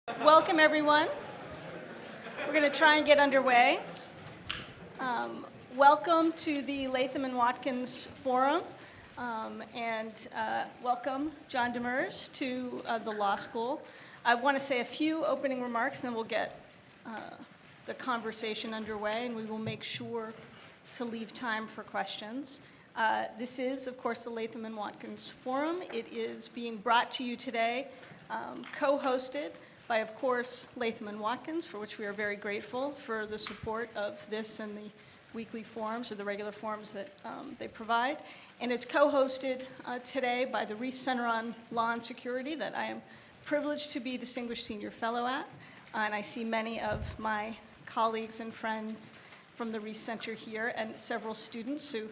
Welcome, everyone. We're going to try and get underway. Welcome to the Latham and Watkins Forum, and welcome, John Demers, to the law school. I want to say a few opening remarks, and then we'll get the conversation underway, and we will make sure to leave time for questions. This is, of course, the Latham and Watkins Forum. It is being brought to you today, co-hosted by, of course, Latham and Watkins, for which we are very grateful for the support of this and the weekly forums or the regular forums that they provide. And it's co-hosted today by the Reese Center on Law and Security that I am privileged to be Distinguished Senior Fellow at. And I see many of my colleagues and friends from the Reese Center here and several students who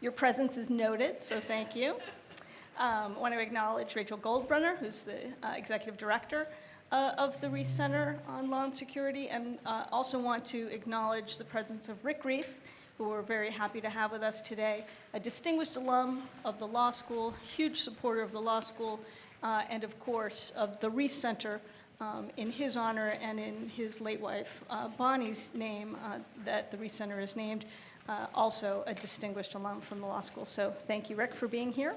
your presence is noted, so thank you. I want to acknowledge Rachel Goldbrunner, who's the Executive Director of the Reese Center on Law and Security, and also want to acknowledge the presence of Rick Reese, who we're very happy to have with us today, a distinguished alum of the law school, huge supporter of the law school, and of course of the Reese Center in his honor and in his late wife Bonnie's name that the Reese Center is named, also a distinguished alum from the law school. So thank you, Rick, for being here.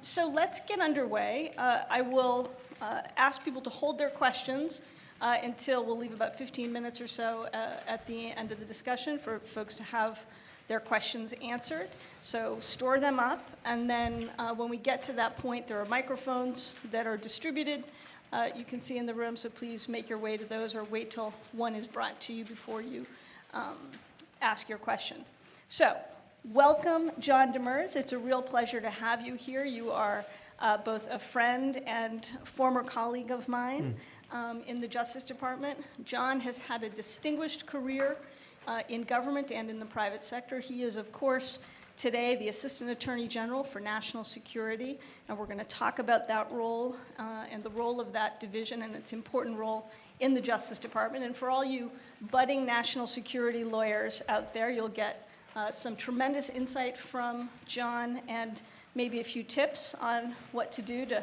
So let's get underway. I will ask people to hold their questions until we'll leave about 15 minutes or so at the end of the discussion for folks to have their questions answered. So store them up, and then when we get to that point, there are microphones that are distributed. You can see in the room, so please make your way to those or wait till one is brought to you before you ask your question. So, welcome, John Demers. It's a real pleasure to have you here. You are both a friend and former colleague of mine in the Justice Department. John has had a distinguished career in government and in the private sector. He is, of course, today the Assistant Attorney General for National Security, and we're going to talk about that role and the role of that division and its important role in the Justice Department. And for all you budding national security lawyers out there, you'll get some tremendous insight from John and maybe a few tips on what to do to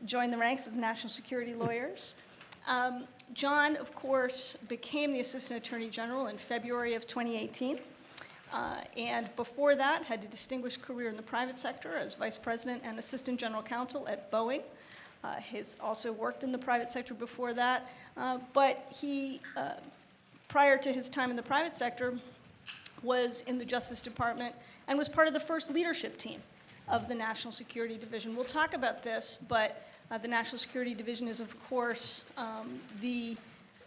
join the ranks of the national security lawyers. John, of course, became the Assistant Attorney General in February of 2018. And before that, had a distinguished career in the private sector as Vice President and Assistant General Counsel at Boeing. He's also worked in the private sector before that, but he, prior to his time in the private sector, was in the Justice Department and was part of the first leadership team of the National Security Division. We'll talk about this, but the National Security Division is, of course, the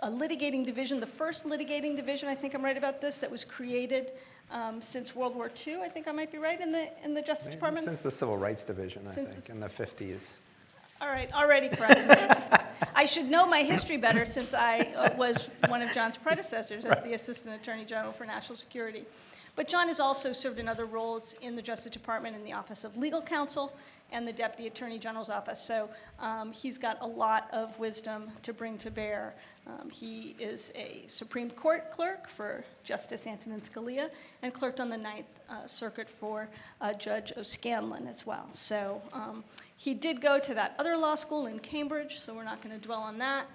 litigating division, the first litigating division, I think I'm right about this, that was created since World War II. I think I might be right in the Justice Department? Since the Civil Rights Division, I think, in the 50s. All right, already corrected. I should know my history better since I was one of John's predecessors as the Assistant Attorney General for National Security. But John has also served in other roles in the Justice Department in the Office of Legal Counsel and the Deputy Attorney General's Office. So he's got a lot of wisdom to bring to bear. He is a Supreme Court clerk for Justice Antonin Scalia and clerked on the Ninth Circuit for Judge O'Scanlan as well. So he did go to that other law school in Cambridge, so we're not going to dwell on that,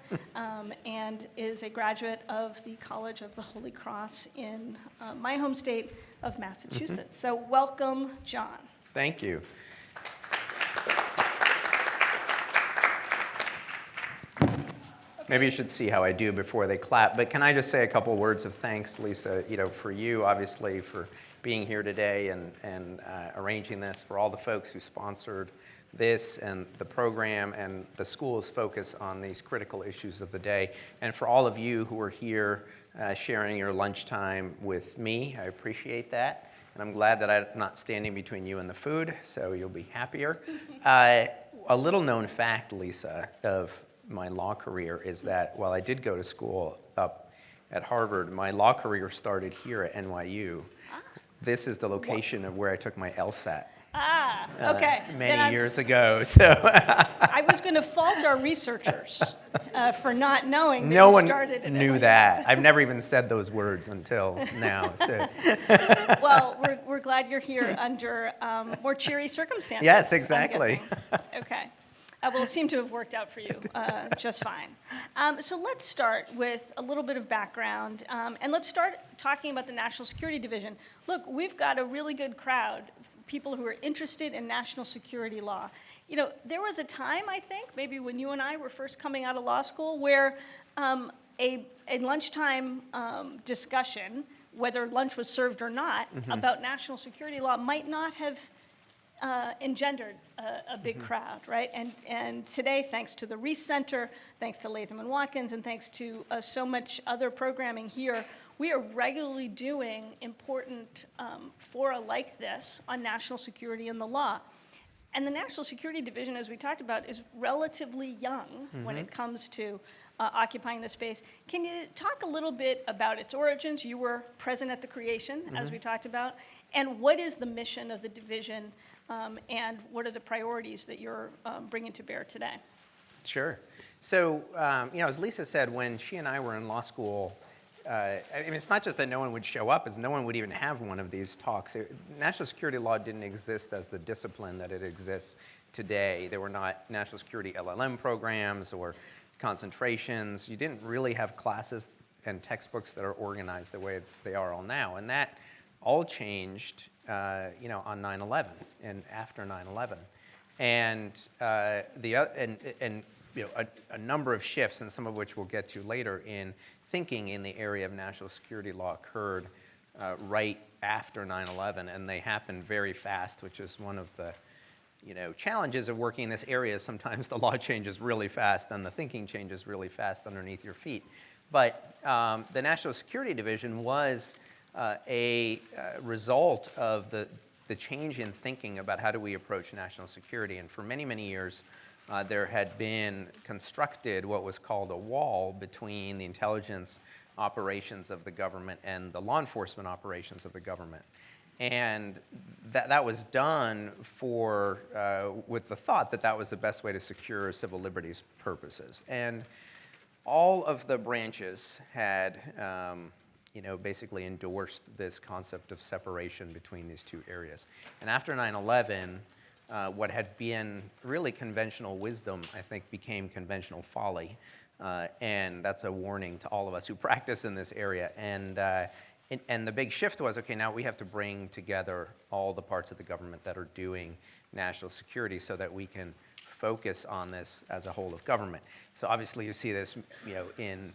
and is a graduate of the College of the Holy Cross in my home state of Massachusetts. So welcome, John. Thank you. Maybe you should see how I do before they clap. But can I just say a couple words of thanks, Lisa, for you, obviously, for being here today and arranging this, for all the folks who sponsored this and the program and the school's focus on these critical issues of the day, and for all of you who are here sharing your lunchtime with me. I appreciate that. And I'm glad that I'm not standing between you and the food, so you'll be happier. A little known fact, Lisa, of my law career is that while I did go to school up at Harvard, my law career started here at NYU. This is the location of where I took my LSAT. Okay. Many years ago. So I was going to fault our researchers for not knowing that no you one started at knew NYU. that. I've never even said those words until now. So. Well, we're glad you're here under more cheery circumstances. Yes, I'm exactly. guessing. Okay. Well, it seemed to have worked out for you just fine. So let's start with a little bit of background, and let's start talking about the National Security Division. Look, we've got a really good crowd, people who are interested in national security law. You know, there was a time, I think, maybe when you and I were first coming out of law school, where a lunchtime discussion, whether lunch was served or not, about national security law might not have engendered a big crowd, right? And today, thanks to the Reese Center, thanks to Latham and Watkins, and thanks to so much other programming here, we are regularly doing important fora like this on national security and the law. And the National Security Division, as we talked about, is relatively young when it comes to occupying the space. Can you talk a little bit about its origins? You were present at the creation, as we talked about. And what is the mission of the division, and what are the priorities that you're bringing to bear today? Sure. So, as Lisa said, when she and I were in law school, I mean, it's not just that no one would show up, it's no one would even have one of these talks. National security law didn't exist as the discipline that it exists today. There were not national security LLM programs or concentrations. You didn't really have classes and textbooks that are organized the way they are all now. And that all changed, on 9/11 and after 9/11. And a number of shifts, and some of which we'll get to later, in thinking in the area of national security law occurred right after 9/11, and they happened very fast, which is one of the challenges of working in this area. Sometimes the law changes really fast and the thinking changes really fast underneath your feet. But the National Security Division was a result of the change in thinking about how do we approach national security. And for many, many years, there had been constructed what was called a wall between the intelligence operations of the government and the law enforcement operations of the government. And that was done with the thought that that was the best way to secure civil liberties purposes. And all of the branches had basically endorsed this concept of separation between these two areas. And after 9/11, what had been really conventional wisdom, I think, became conventional folly. And that's a warning to all of us who practice in this area. And the big shift was, okay, now we have to bring together all the parts of the government that are doing national security so that we can focus on this as a whole of government. So obviously you see this, in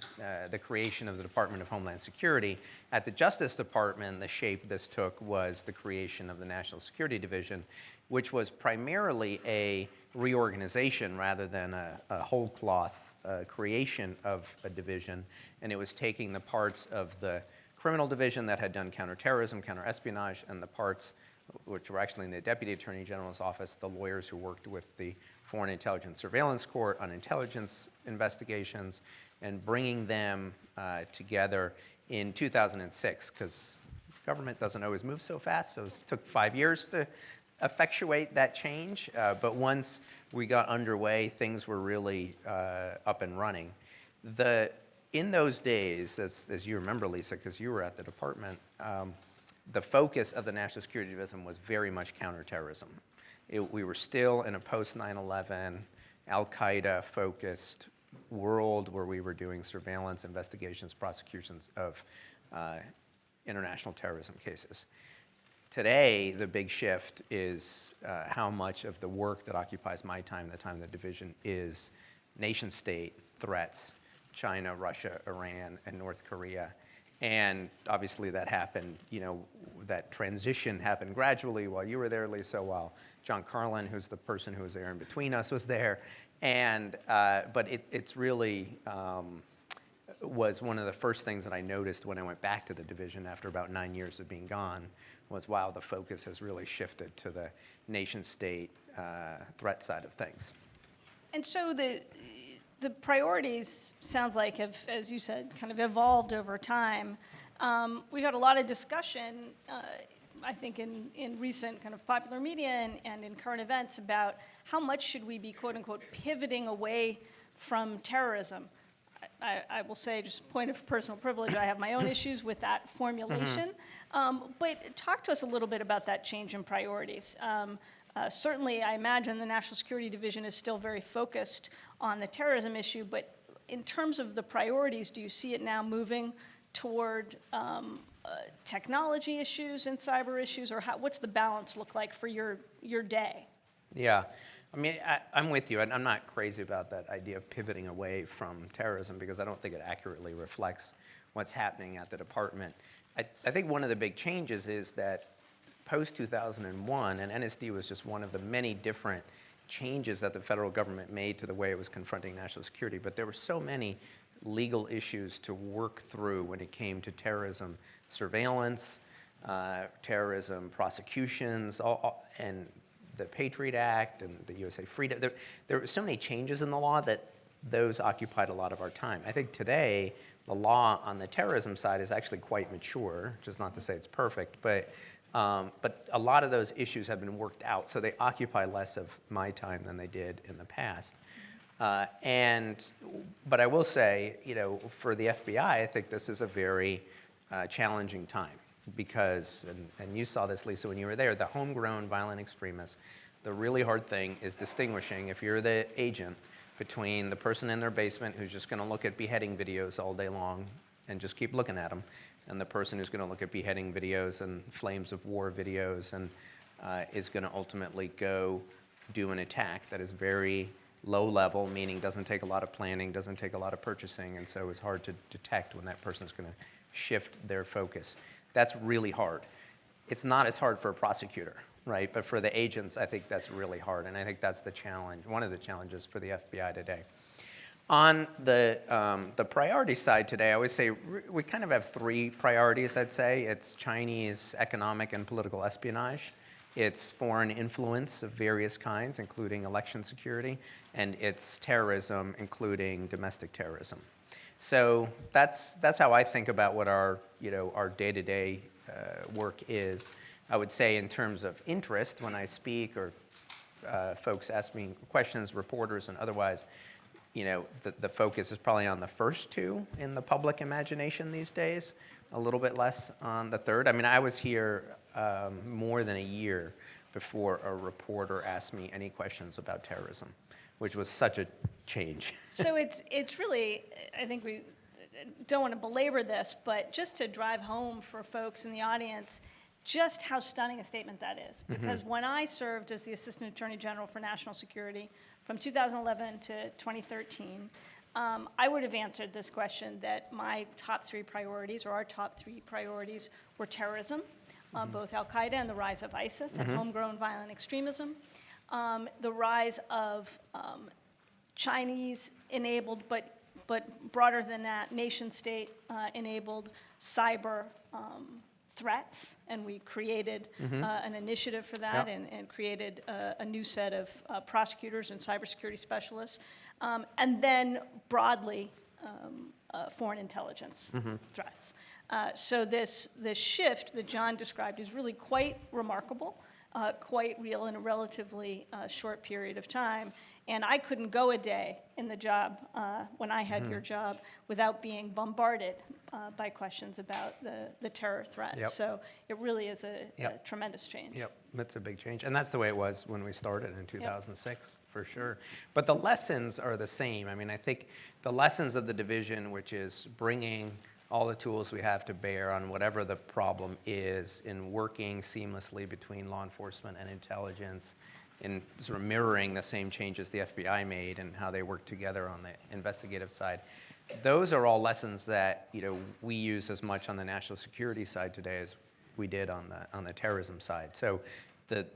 the creation of the Department of Homeland Security. At the Justice Department, the shape this took was the creation of the National Security Division, which was primarily a reorganization rather than a whole cloth creation of a division. And it was taking the parts of the criminal division that had done counterterrorism, counterespionage, and the parts which were actually in the Deputy Attorney General's office, the lawyers who worked with the Foreign Intelligence Surveillance Court on intelligence investigations, and bringing them together in 2006, because government doesn't always move so fast, so it took 5 years to effectuate that change. But once we got underway, things were really up and running. In those days, as you remember, Lisa, because you were at the department, the focus of the National Security Division was very much counterterrorism. We were still in a post-9/11, Al-Qaeda-focused world where we were doing surveillance, investigations, prosecutions of international terrorism cases. Today, the big shift is how much of the work that occupies my time, the time of the division, is nation-state threats, China, Russia, Iran, and North Korea. And obviously that happened, that transition happened gradually while you were there, Lisa, while John Carlin, who's the person who was there in between us, was there. And, but it's really was one of the first things that I noticed when I went back to the division after about 9 years of being gone, was, wow, the focus has really shifted to the nation-state threat side of things. And so the priorities, sounds like, have, as you said, kind of evolved over time. We've had a lot of discussion, I think, in recent kind of popular media and in current events about how much should we be, quote unquote, pivoting away from terrorism. I will say, just point of personal privilege, I have my own issues with that formulation. But talk to us a little bit about that change in priorities. Certainly, I imagine the National Security Division is still very focused on the terrorism issue, but in terms of the priorities, do you see it now moving toward technology issues and cyber issues, or what's the balance look like for your day? Yeah, I mean, I'm with you. I'm not crazy about that idea of pivoting away from terrorism because I don't think it accurately reflects what's happening at the department. I think one of the big changes is that post-2001, and NSD was just one of the many different changes that the federal government made to the way it was confronting national security, but there were so many legal issues to work through when it came to terrorism surveillance, terrorism prosecutions, and the Patriot Act and the USA Freedom. There were so many changes in the law that those occupied a lot of our time. I think today, the law on the terrorism side is actually quite mature, which is not to say it's perfect, but a lot of those issues have been worked out, so they occupy less of my time than they did in the past. But I will say, for the FBI, I think this is a very challenging time because, and you saw this, Lisa, when you were there, the homegrown violent extremists, the really hard thing is distinguishing, if you're the agent, between the person in their basement who's just going to look at beheading videos all day long and just keep looking at them, and the person who's going to look at beheading videos and flames of war videos and is going to ultimately go do an attack that is very low level, meaning doesn't take a lot of planning, doesn't take a lot of purchasing, and so it's hard to detect when that person's going to shift their focus. That's really hard. It's not as hard for a prosecutor, right? But for the agents, I think that's really hard, and I think that's the challenge, one of the challenges for the FBI today. On the priority side today, I would say we kind of have three priorities, I'd say. It's Chinese economic and political espionage. It's foreign influence of various kinds, including election security, and it's terrorism, including domestic terrorism. So that's how I think about what our day-to-day work is. I would say in terms of interest, when I speak or folks ask me questions, reporters and otherwise, the focus is probably on the first two in the public imagination these days, a little bit less on the third. I mean, I was here more than a year before a reporter asked me any questions about terrorism, which was such a change. So it's really, I think we don't want to belabor this, but just to drive home for folks in the audience, just how stunning a statement that is. Because when I served as the Assistant Attorney General for National Security from 2011 to 2013, I would have answered this question that my top three priorities, or our top three priorities, were terrorism, both Al-Qaeda and the rise of ISIS and homegrown violent extremism, the rise of Chinese-enabled, but broader than that, nation-state-enabled cyber threats, and we created an initiative for that and created a new set of prosecutors and cybersecurity specialists, and then broadly foreign intelligence threats. So this shift that John described is really quite remarkable, quite real in a relatively short period of time. And I couldn't go a day in the job when I had your job without being bombarded by questions about the terror threat. Yep. So it really is a tremendous change. Yep, that's a big change. And that's the way it was when we started in 2006, for sure. But the lessons are the same. I mean, I think the lessons of the division, which is bringing all the tools we have to bear on whatever the problem is in working seamlessly between law enforcement and intelligence, in sort of mirroring the same changes the FBI made and how they work together on the investigative side. Those are all lessons that we use as much on the national security side today as we did on the terrorism side. So the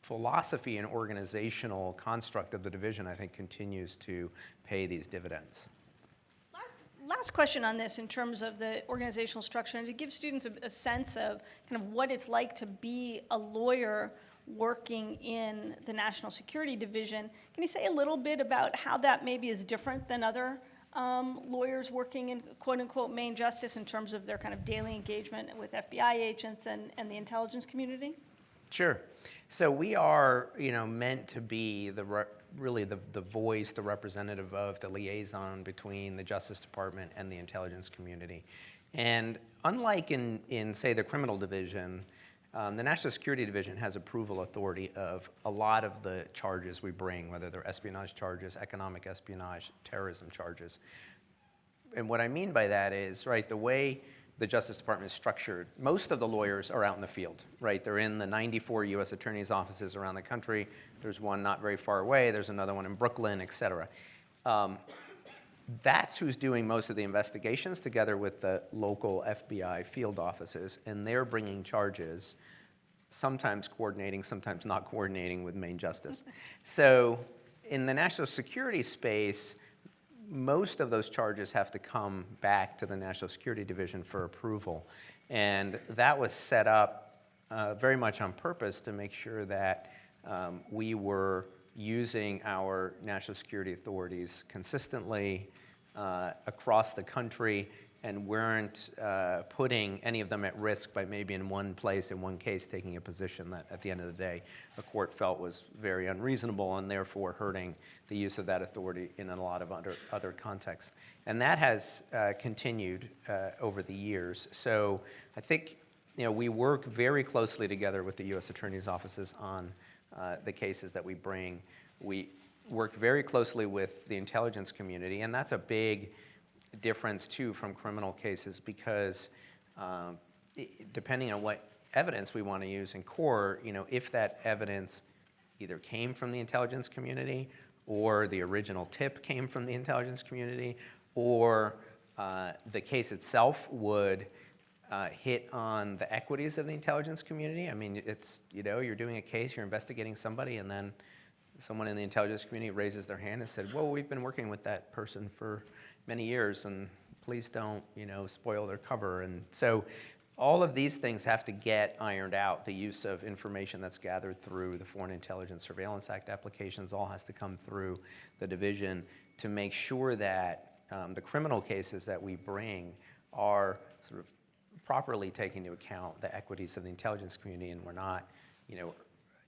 philosophy and organizational construct of the division, I think, continues to pay these dividends. Last question on this in terms of the organizational structure, and to give students a sense of kind of what it's like to be a lawyer working in the National Security Division. Can you say a little bit about how that maybe is different than other lawyers working in quote-unquote main justice in terms of their kind of daily engagement with FBI agents and the intelligence community? Sure. So we are, meant to be really the voice, the representative of, the liaison between the Justice Department and the intelligence community. And unlike in say, the criminal division, the National Security Division has approval authority of a lot of the charges we bring, whether they're espionage charges, economic espionage, terrorism charges. And what I mean by that is, right, the way the Justice Department is structured, most of the lawyers are out in the field, right? They're in the 94 U.S. attorneys' offices around the country. There's one not very far away. There's another one in Brooklyn, et cetera. That's who's doing most of the investigations together with the local FBI field offices, and they're bringing charges, sometimes coordinating, sometimes not coordinating with Main Justice. So in the national security space, most of those charges have to come back to the National Security Division for approval. And that was set up very much on purpose to make sure that we were using our national security authorities consistently across the country and weren't putting any of them at risk by maybe in one place, in one case, taking a position that at the end of the day the court felt was very unreasonable and therefore hurting the use of that authority in a lot of other contexts. And that has continued over the years. So I think we work very closely together with the U.S. Attorney's offices on the cases that we bring. We work very closely with the intelligence community, and that's a big difference too from criminal cases because depending on what evidence we want to use in court, if that evidence either came from the intelligence community or the original tip came from the intelligence community or the case itself would hit on the equities of the intelligence community. I mean, it's, you're doing a case, you're investigating somebody, and then someone in the intelligence community raises their hand and said, well, we've been working with that person for many years, and please don't, spoil their cover. And so all of these things have to get ironed out. The use of information that's gathered through the Foreign Intelligence Surveillance Act applications all has to come through the division to make sure that the criminal cases that we bring are sort of properly taking into account the equities of the intelligence community, and we're not,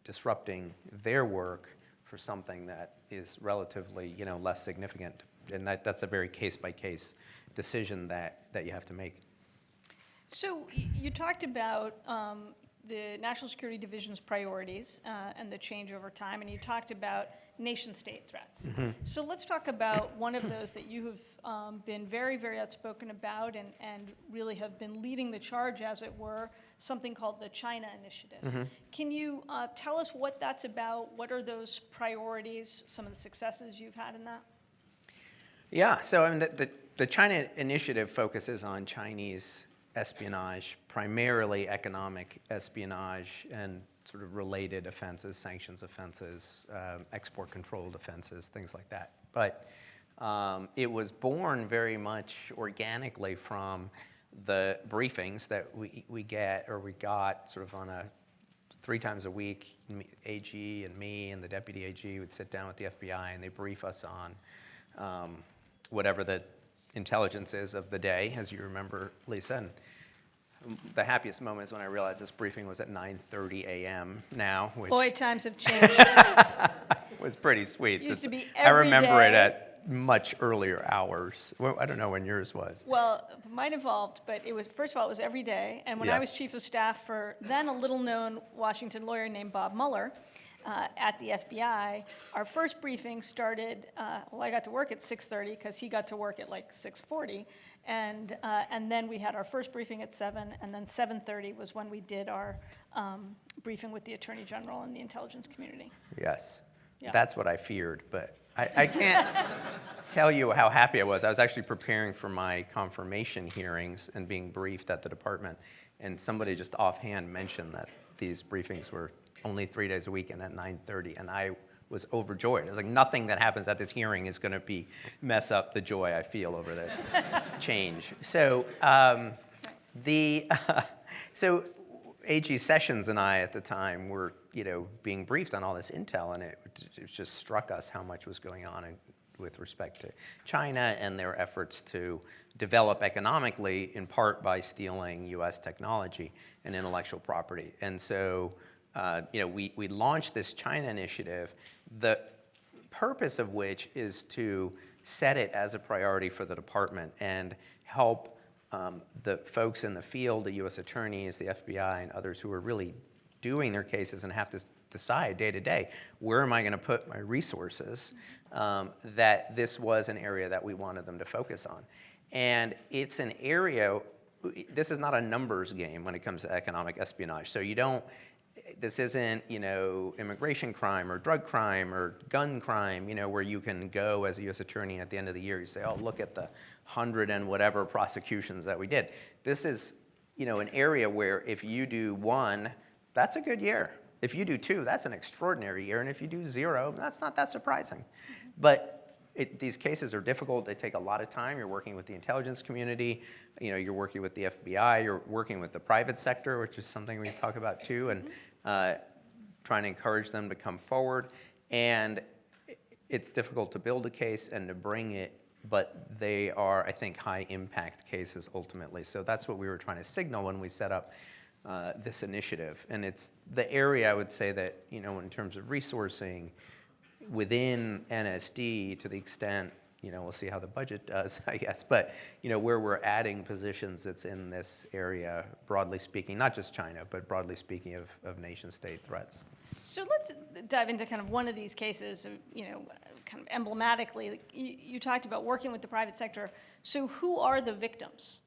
disrupting their work for something that is relatively, less significant. And that's a very case-by-case decision that you have to make. So you talked about the National Security Division's priorities and the change over time, and you talked about nation-state threats. Mm-hmm. So let's talk about one of those that you have been very, very outspoken about and really have been leading the charge, as it were, something called the China Initiative. Mm-hmm. Can you tell us what that's about? What are those priorities, some of the successes you've had in that? Yeah, so I mean, the China Initiative focuses on Chinese espionage, primarily economic espionage and sort of related offenses, sanctions offenses, export controlled offenses, things like that. But it was born very much organically from the briefings that we got sort of on a 3 times a week. AG and me and the deputy AG would sit down with the FBI and they brief us on whatever the intelligence is of the day, as you remember, Lisa. And the happiest moment is when I realized this briefing was at 9:30 a.m. now, which boy, times have changed. was pretty sweet. It used to be I every remember day. It at much earlier hours. Well, I don't know when yours was. Well, mine evolved, but it was, first of all, it was every day. And when I was chief of staff for then a little-known Washington lawyer named Bob Mueller at the FBI, our first briefing started, I got to work at 6:30 because he got to work at like 6:40. And then we had our first briefing at 7, and then 7:30 was when we did our briefing with the Attorney General and the intelligence community. Yes, Yeah. That's what I feared, but I can't tell you how happy I was. I was actually preparing for my confirmation hearings and being briefed at the department, and somebody just offhand mentioned that these briefings were only 3 days a week and at 9:30, and I was overjoyed. I was like, nothing that happens at this hearing is going to mess up the joy I feel over this change. So so A.G. Sessions and I at the time were, being briefed on all this intel, and it just struck us how much was going on with respect to China and their efforts to develop economically, in part by stealing U.S. technology and intellectual property. And so, we launched this China Initiative, the purpose of which is to set it as a priority for the department and help the folks in the field, the U.S. attorneys, the FBI, and others who are really doing their cases and have to decide day to day, where am I going to put my resources, that this was an area that we wanted them to focus on. And it's an area, this is not a numbers game when it comes to economic espionage. So this isn't, immigration crime or drug crime or gun crime, where you can go as a U.S. attorney at the end of the year, you say, oh, look at the 100 and whatever prosecutions that we did. This is, an area where if you do 1, that's a good year. If you do 2, that's an extraordinary year. And if you do 0, that's not that surprising. But these cases are difficult. They take a lot of time. You're working with the intelligence community. You're working with the FBI. You're working with the private sector, which is something we talk about too, and trying to encourage them to come forward. And it's difficult to build a case and to bring it, but they are, I think, high impact cases ultimately. So that's what we were trying to signal when we set up this initiative. And it's the area I would say that, in terms of resourcing within NSD, to the extent, we'll see how the budget does, I guess, but, where we're adding positions, it's in this area, broadly speaking, not just China, but broadly speaking of nation state threats. So let's dive into kind of one of these cases, kind of emblematically. Like you talked about working with the private sector. So who are the victims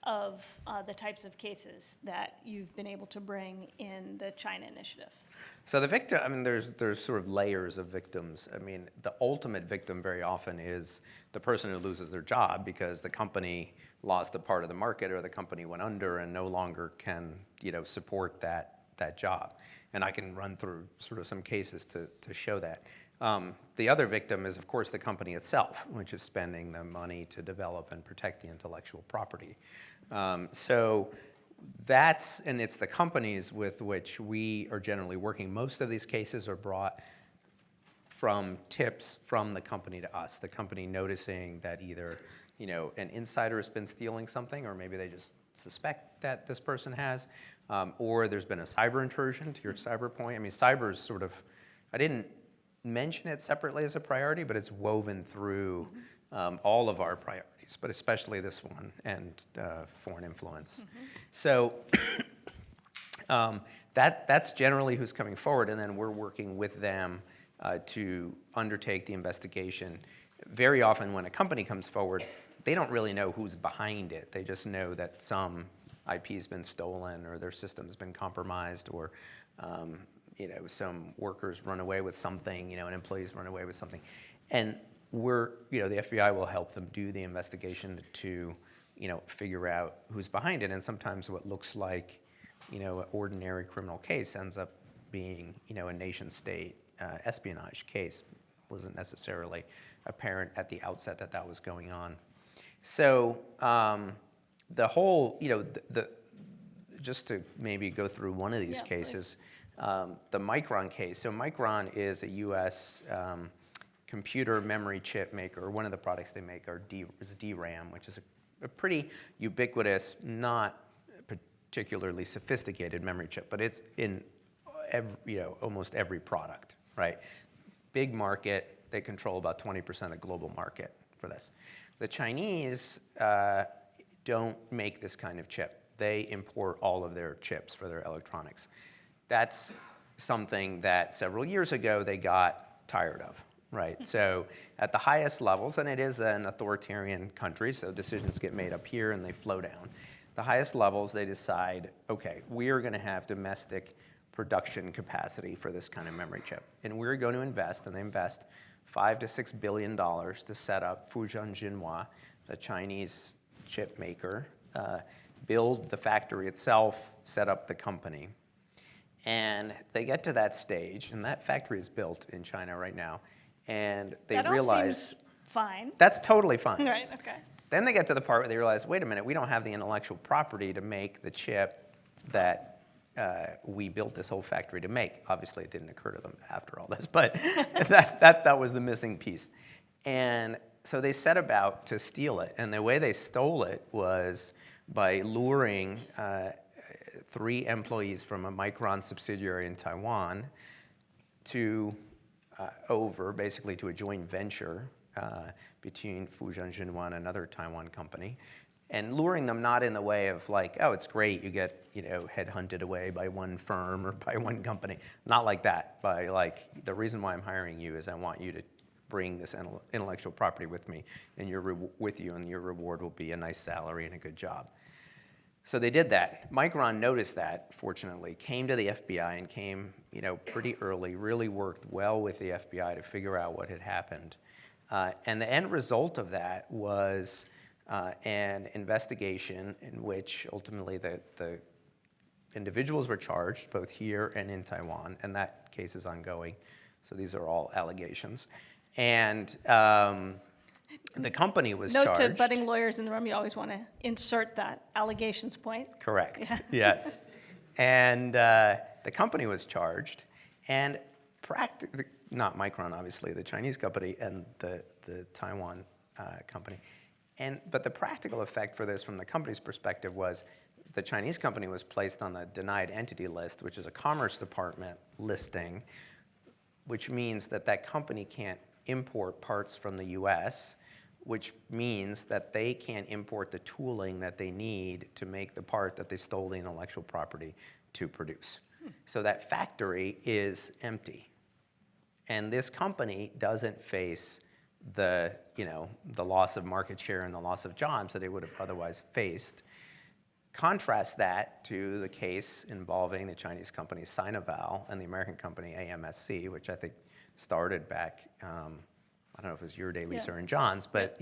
of the types of cases that you've been able to bring in the China initiative? So the victim, there's sort of layers of victims. The ultimate victim very often is the person who loses their job because the company lost a part of the market or the company went under and no longer can, support that job. And I can run through sort of some cases to show that. The other victim is, of course, the company itself, which is spending the money to develop and protect the intellectual property. And it's the companies with which we are generally working. Most of these cases are brought from tips from the company to us. The company noticing that either, an insider has been stealing something, or maybe they just suspect that this person has, or there's been a cyber intrusion, to your cyber point. Cyber is sort of, I didn't mention it separately as a priority, but it's woven through all of our priorities, but especially this one, and foreign influence. So that's generally who's coming forward, and then we're working with them to undertake the investigation. Very often when a company comes forward, they don't really know who's behind it. They just know that some IP has been stolen or their system's been compromised, or some workers run away with something, and employees run away with something. And the FBI will help them do the investigation to, figure out who's behind it. And sometimes what looks like, an ordinary criminal case ends up being, a nation state espionage case. Wasn't necessarily apparent at the outset that was going on. So the whole, just to maybe go through one of these cases, the Micron case. So Micron is a U.S. Computer memory chip maker. One of the products they make is DRAM, which is a pretty ubiquitous, not particularly sophisticated memory chip, but it's in almost every product, right? Big market. They control about 20% of the global market for this. The Chinese don't make this kind of chip. They import all of their chips for their electronics. That's something that several years ago they got tired of, right? So at the highest levels, and it is an authoritarian country, so decisions get made up here and they flow down. The highest levels, they decide, okay, we are going to have domestic production capacity for this kind of memory chip. And we're going to invest, and they invest $5 to $6 billion to set up Fujian Jinhua, the Chinese chip maker, build the factory itself, set up the company. And they get to that stage, and that factory is built in China right now, and they realize... That all seems fine. That's totally fine. Right, okay. Then they get to the part where they realize, wait a minute, we don't have the intellectual property to make the chip that we built this whole factory to make. Obviously, it didn't occur to them after all this, but that was the missing piece. And so they set about to steal it, and the way they stole it was by luring 3 employees from a Micron subsidiary in Taiwan basically to a joint venture between Fujian Jinhua and another Taiwan company, and luring them not in the way of like, oh, it's great, you get, headhunted away by one firm or by one company. Not like that. By like, the reason why I'm hiring you is I want you to bring this intellectual property with me, and your reward will be a nice salary and a good job. So they did that. Micron noticed that, fortunately, came to the FBI and came, pretty early, really worked well with the FBI to figure out what had happened. And the end result of that was an investigation in which ultimately the individuals were charged, both here and in Taiwan, and that case is ongoing. So these are all allegations. And the company was Note charged. to budding lawyers in the room, you always want to insert that allegations point. Correct. Yeah. Yes. And the company was charged, and not Micron, obviously, the Chinese company and the Taiwan company. But the practical effect for this from the company's perspective was the Chinese company was placed on the denied entity list, which is a Commerce Department listing, which means that company can't import parts from the US, which means that they can't import the tooling that they need to make the part that they stole the intellectual property to produce. So that factory is empty. And this company doesn't face the loss of market share and the loss of jobs that it would have otherwise faced. Contrast that to the case involving the Chinese company Sinovel and the American company AMSC, which I think started back, I don't know if it was your day, Lisa, or in John's, but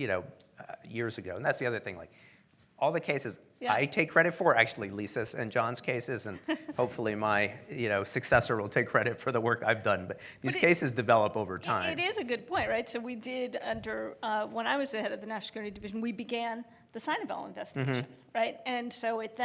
years ago. And that's the other thing, like all the cases I take credit for, actually Lisa's and John's cases, and hopefully my successor will take credit for the work I've done. But these cases develop over time. It is a good point, right? So we did when I was the head of the National Security Division, we began the Sinovel investigation, right? And so it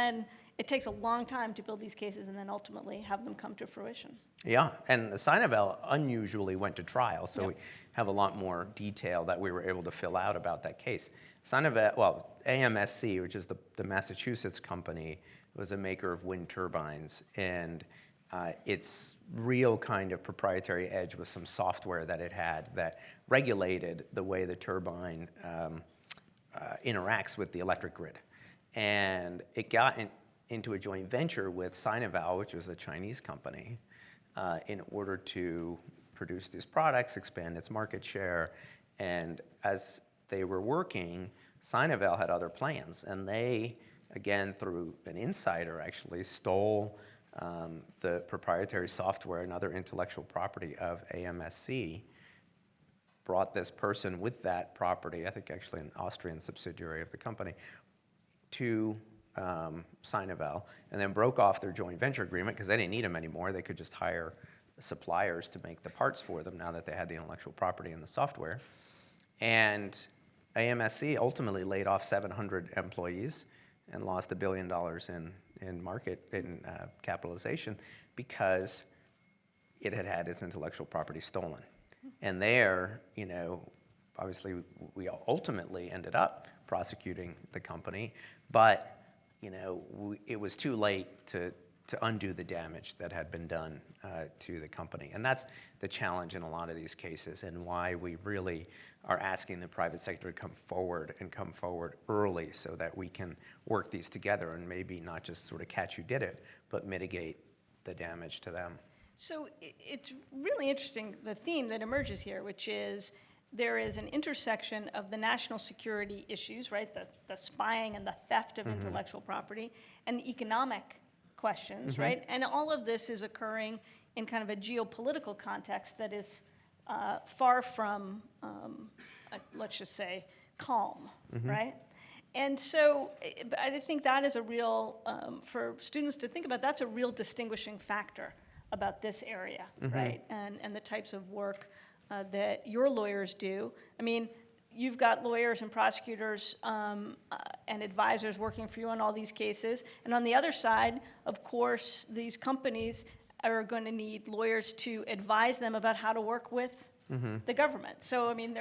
takes a long time to build these cases and then ultimately have them come to fruition. Yeah, and the Sinovel unusually went to trial, so we have a lot more detail that we were able to fill out about that case. Sinovel, AMSC, which is the Massachusetts company, was a maker of wind turbines, and its real kind of proprietary edge was some software that it had that regulated the way the turbine interacts with the electric grid. And it got into a joint venture with Sinovel, which was a Chinese company, in order to produce these products, expand its market share. And as they were working, Sinovel had other plans. And they, again, through an insider actually, stole the proprietary software and other intellectual property of AMSC, brought this person with that property, I think actually an Austrian subsidiary of the company, to Sinovel, and then broke off their joint venture agreement because they didn't need them anymore. They could just hire suppliers to make the parts for them now that they had the intellectual property and the software. And AMSC ultimately laid off 700 employees and lost $1 billion in capitalization because it had its intellectual property stolen. And there, obviously we ultimately ended up prosecuting the company, but it was too late to undo the damage that had been done to the company. And that's the challenge in a lot of these cases, and why we really are asking the private sector to come forward early so that we can work these together and maybe not just sort of catch who did it, but mitigate the damage to them. So it's really interesting, the theme that emerges here, which is there is an intersection of the national security issues, right, the spying and the theft of intellectual property, and the economic questions, right? And all of this is occurring in kind of a geopolitical context that is far from, let's just say, calm, right? And so I think that is a real, for students to think about, that's a real distinguishing factor about this area, right? And the types of work that your lawyers do. I mean, you've got lawyers and prosecutors and advisors working for you on all these cases. And on the other side, of course, these companies are going to need lawyers to advise them about how to work with the government. So, I mean,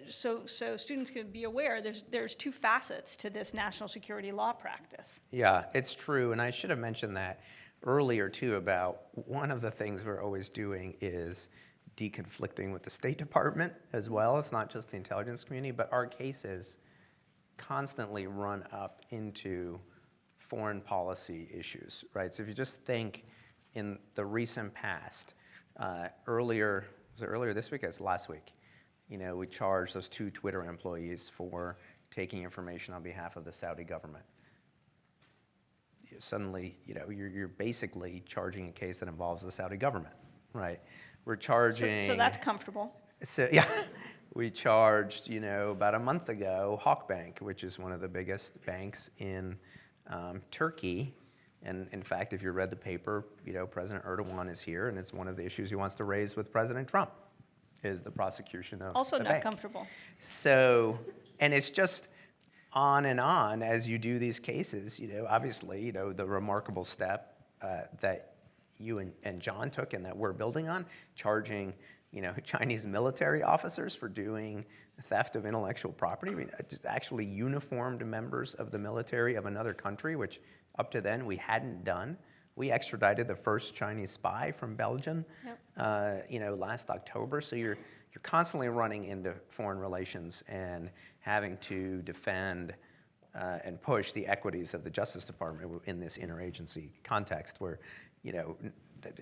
so students can be aware, there's two facets to this national security law practice. Yeah, it's true. And I should have mentioned that earlier, too, about one of the things we're always doing is deconflicting with the State Department as well. It's not just the intelligence community, but our cases constantly run up into foreign policy issues, right? So if you just think in the recent past, was it earlier this week? It's last week. We charged those 2 Twitter employees for taking information on behalf of the Saudi government. Suddenly, you're basically charging a case that involves the Saudi government, right? We're charging. So that's comfortable. So yeah, we charged, about a month ago, Halkbank, which is one of the biggest banks in Turkey. And in fact, if you read the paper, President Erdogan is here, and it's one of the issues he wants to raise with President Trump, is the prosecution of also the not bank. Comfortable. So, and it's just on and on as you do these cases. Obviously, the remarkable step that you and John took and that we're building on, charging, Chinese military officers for doing theft of intellectual property. I mean, just actually uniformed members of the military of another country, which up to then we hadn't done. We extradited the first Chinese spy from Belgium, last October. So you're constantly running into foreign relations and having to defend and push the equities of the Justice Department in this interagency context where,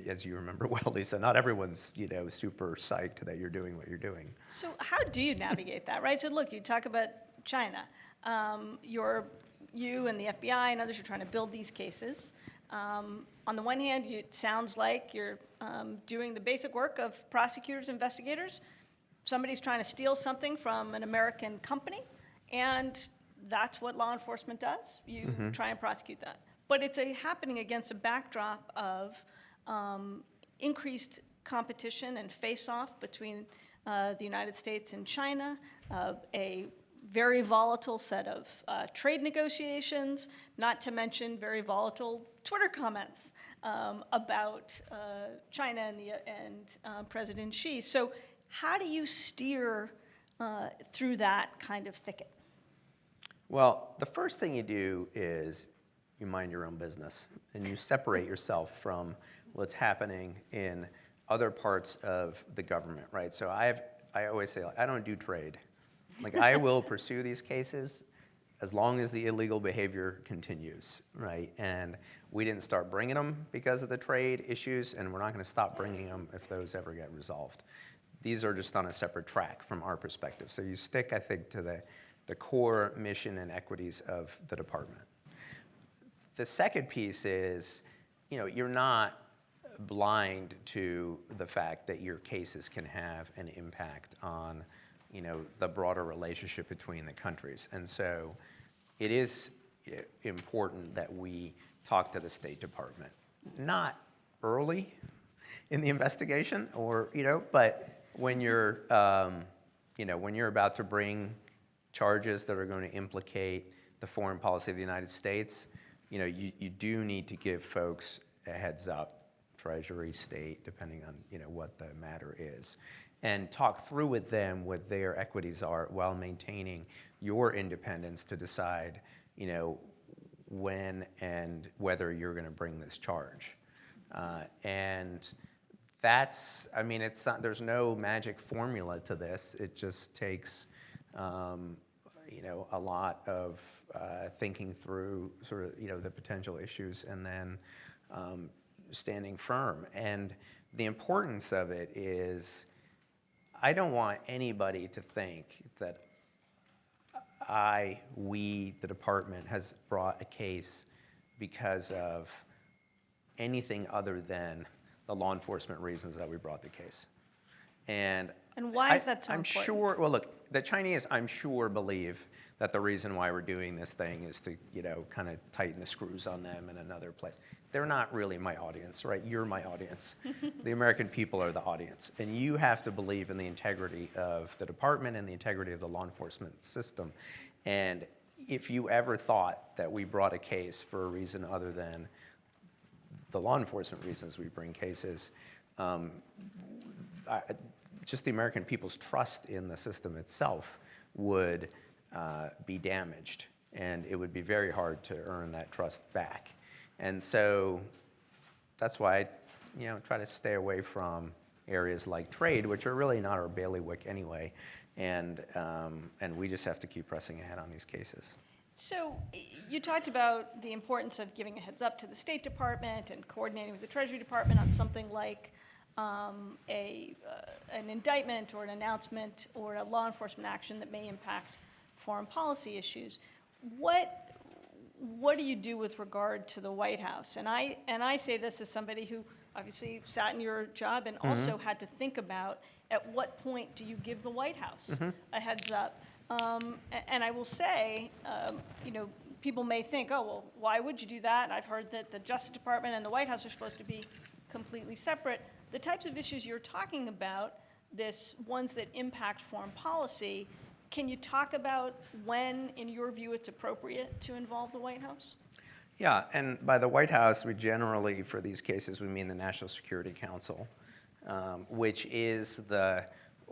as you remember well, Lisa, not everyone's, super psyched that you're doing what you're doing. So how do you navigate that, right? So look, you talk about China. You and the FBI and others are trying to build these cases. On the one hand, it sounds like you're doing the basic work of prosecutors, investigators. Somebody's trying to steal something from an American company, and that's what law enforcement does. You try and prosecute that. But it's happening against a backdrop of increased competition and face-off between the United States and China, a very volatile set of trade negotiations, not to mention very volatile Twitter comments about China and President Xi. So how do you steer through that kind of thicket? Well, the first thing you do is you mind your own business and you separate yourself from what's happening in other parts of the government, right? So I always say, I don't do trade. I will pursue these cases as long as the illegal behavior continues, right? And we didn't start bringing them because of the trade issues, and we're not going to stop bringing them if those ever get resolved. These are just on a separate track from our perspective. So you stick, I think, to the core mission and equities of the department. The second piece is, you're not blind to the fact that your cases can have an impact on, the broader relationship between the countries. And so it is important that we talk to the State Department, not early in the investigation but when you're, when you're about to bring charges that are going to implicate the foreign policy of the United States, you do need to give folks a heads up, Treasury, State, depending on what the matter is, and talk through with them what their equities are while maintaining your independence to decide, when and whether you're going to bring this charge. And that's, there's no magic formula to this. It just takes, a lot of thinking through sort of, the potential issues and then standing firm. And the importance of it is, I don't want anybody to think that we, the department, has brought a case because of anything other than the law enforcement reasons that we brought the case. And why is that so I'm important? sure, well, look, the Chinese, I'm sure, believe that the reason why we're doing this thing is to, kind of tighten the screws on them in another place. They're not really my audience, right? You're my audience. The American people are the audience. And you have to believe in the integrity of the department and the integrity of the law enforcement system. And if you ever thought that we brought a case for a reason other than the law enforcement reasons we bring cases, just the American people's trust in the system itself would be damaged, and it would be very hard to earn that trust back. And so that's why I try to stay away from areas like trade, which are really not our bailiwick anyway. and we just have to keep pressing ahead on these cases. So you talked about the importance of giving a heads up to the State Department and coordinating with the Treasury Department on something like an indictment or an announcement or a law enforcement action that may impact foreign policy issues. What do you do with regard to the White House? And I say this as somebody who obviously sat in your job and also had to think about at what point do you give the White House a heads up? And I will say, people may think, oh, well, why would you do that? I've heard that the Justice Department and the White House are supposed to be completely separate. The types of issues you're talking about, ones that impact foreign policy, can you talk about when, in your view, it's appropriate to involve the White House? Yeah, and by the White House, we generally, for these cases, we mean the National Security Council, which is the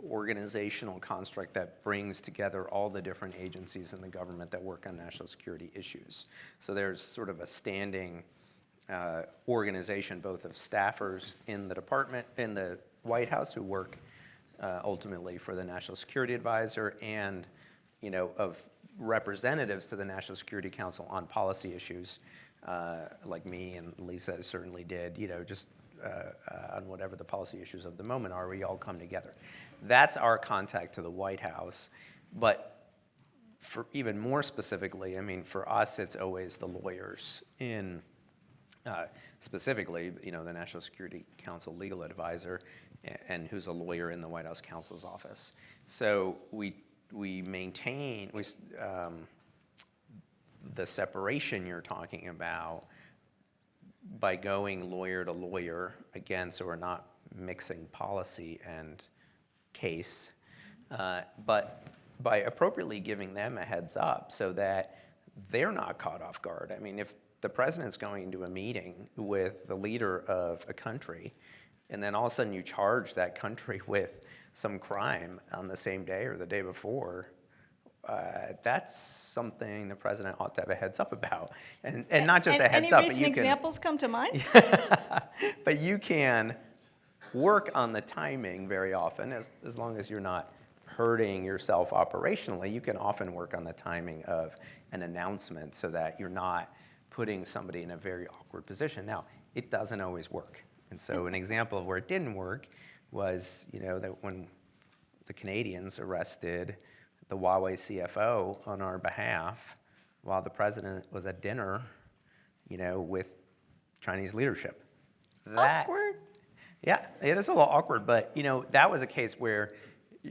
organizational construct that brings together all the different agencies in the government that work on national security issues. So there's sort of a standing organization, both of staffers in the department, in the White House, who work ultimately for the National Security Advisor, and of representatives to the National Security Council on policy issues, like me and Lisa certainly did, just on whatever the policy issues of the moment are, we all come together. That's our contact to the White House. But for even more specifically, for us, it's always the lawyers in, specifically, the National Security Council legal advisor, and who's a lawyer in the White House counsel's office. So we maintain the separation you're talking about by going lawyer to lawyer, again, so we're not mixing policy and case, but by appropriately giving them a heads up so that they're not caught off guard. If the president's going to a meeting with the leader of a country, and then all of a sudden you charge that country with some crime on the same day or the day before, that's something the president ought to have a heads up about. And not just a heads up, but any recent examples come to mind? But you can work on the timing very often, as long as you're not hurting yourself operationally. You can often work on the timing of an announcement so that you're not putting somebody in a very awkward position. Now, it doesn't always work. And so an example of where it didn't work was, that when the Canadians arrested the Huawei CFO on our behalf while the president was at dinner, with Chinese leadership. Awkward. Yeah, it is a little awkward, but that was a case where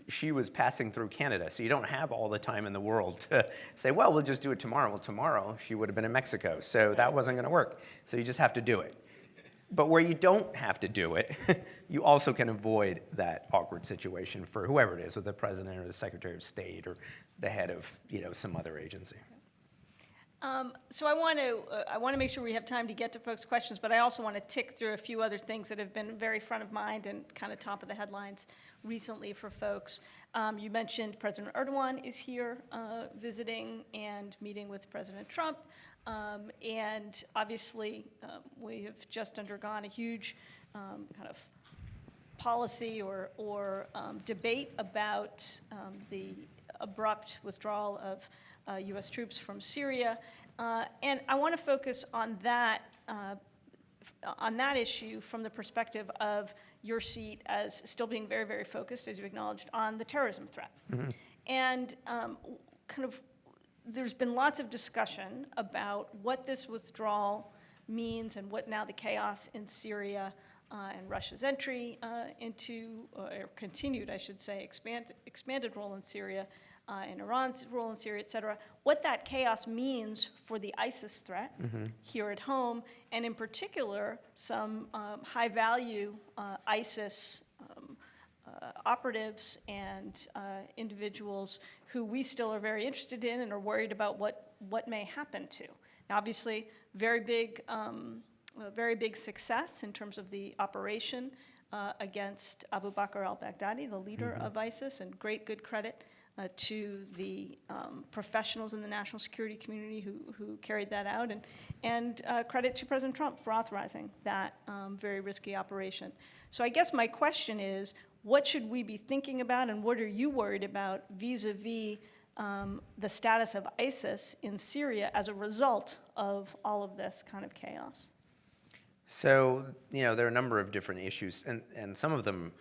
she was passing through Canada, so you don't have all the time in the world to say, well, we'll just do it tomorrow. Well, tomorrow she would have been in Mexico, so that wasn't going to work. So you just have to do it. But where you don't have to do it, you also can avoid that awkward situation for whoever it is, with the president or the Secretary of State or the head of some other agency. So I want to make sure we have time to get to folks' questions, but I also want to tick through a few other things that have been very front of mind and kind of top of the headlines recently for folks. You mentioned President Erdogan is here visiting and meeting with President Trump. And obviously, we have just undergone a huge kind of policy or debate about the abrupt withdrawal of U.S. troops from Syria. And I want to focus on that issue from the perspective of your seat as still being very, very focused, as you acknowledged, on the terrorism threat. Mm-hmm. And there's been lots of discussion about what this withdrawal means and what now the chaos in Syria and Russia's entry into, or continued, I should say, expanded role in Syria, and Iran's role in Syria, et cetera, what that chaos means for the ISIS threat here at home, and in particular, some high-value ISIS operatives and individuals who we still are very interested in and are worried about what may happen to. Now, obviously, very big success in terms of the operation against Abu Bakr al-Baghdadi, the leader of ISIS, and good credit to the professionals in the national security community who carried that out, and credit to President Trump for authorizing that very risky operation. So I guess my question is, what should we be thinking about, and what are you worried about vis-a-vis the status of ISIS in Syria as a result of all of this kind of chaos? So, there are a number of different issues, and some of them,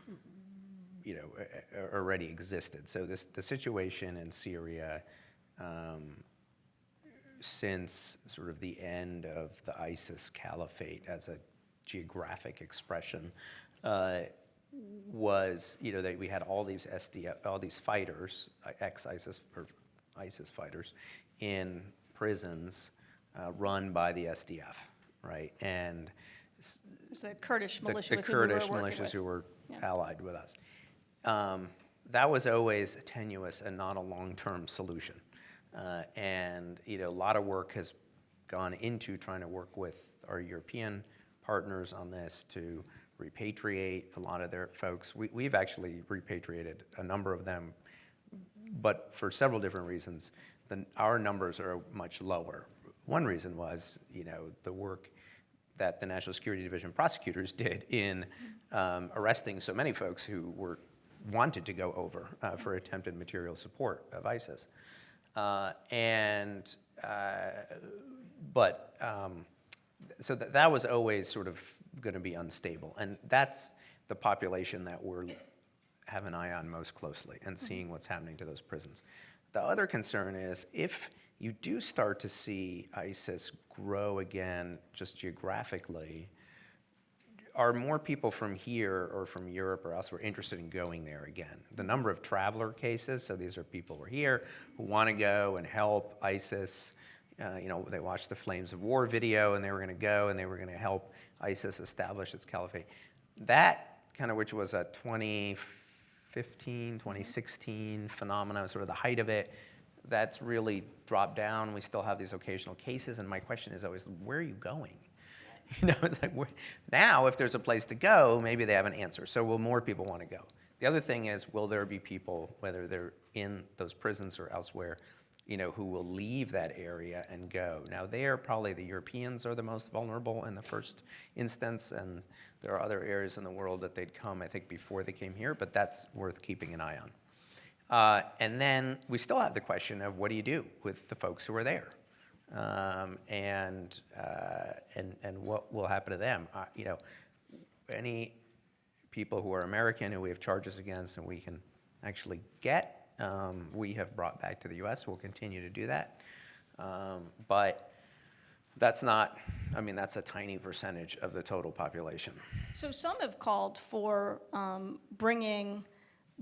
already existed. So the situation in Syria, since sort of the end of the ISIS caliphate as a geographic expression, was, that we had all these all these fighters, ex-ISIS or ISIS fighters, in prisons run by the SDF, right? And It's the Kurdish militia the with whom we were Kurdish working militias with. who were Yeah. allied with us. That was always tenuous and not a long-term solution. And a lot of work has gone into trying to work with our European partners on this to repatriate a lot of their folks. We've actually repatriated a number of them, but for several different reasons. Our numbers are much lower. One reason was, the work that the National Security Division prosecutors did in arresting so many folks who wanted to go over for attempted material support of ISIS. So that was always sort of going to be unstable. And that's the population that we're have an eye on most closely and seeing what's happening to those prisons. The other concern is if you do start to see ISIS grow again just geographically, are more people from here or from Europe or elsewhere interested in going there again? The number of traveler cases, so these are people who are here who want to go and help ISIS. They watched the Flames of War video and they were going to go and they were going to help ISIS establish its caliphate. That kind of, which was a 2015, 2016 phenomenon, sort of the height of it, that's really dropped down. We still have these occasional cases, and my question is always, where are you going? It's like, now if there's a place to go, maybe they have an answer. So will more people want to go? The other thing is, will there be people, whether they're in those prisons or elsewhere, who will leave that area and go? Now, there probably the Europeans are the most vulnerable in the first instance, and there are other areas in the world that they'd come, I think, before they came here, but that's worth keeping an eye on. And then we still have the question of what do you do with the folks who are there? And what will happen to them? Any people who are American who we have charges against and we can actually get, we have brought back to the U.S. We'll continue to do that. But that's not, that's a tiny percentage of the total population. So some have called for bringing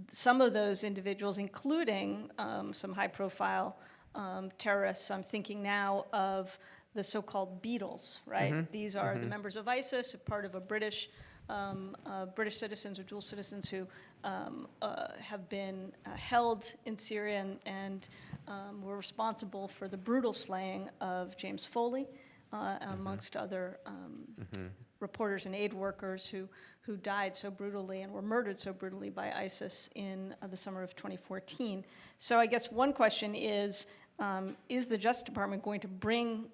some of those individuals, including some high-profile terrorists. I'm thinking now of the so-called Beatles, right? Mm-hmm. These are the members of ISIS, a part of a British citizens or dual citizens who have been held in Syria and were responsible for the brutal slaying of James Foley, amongst other reporters and aid workers who died so brutally and were murdered so brutally by ISIS in the summer of 2014. So I guess one question is the Justice Department going to bring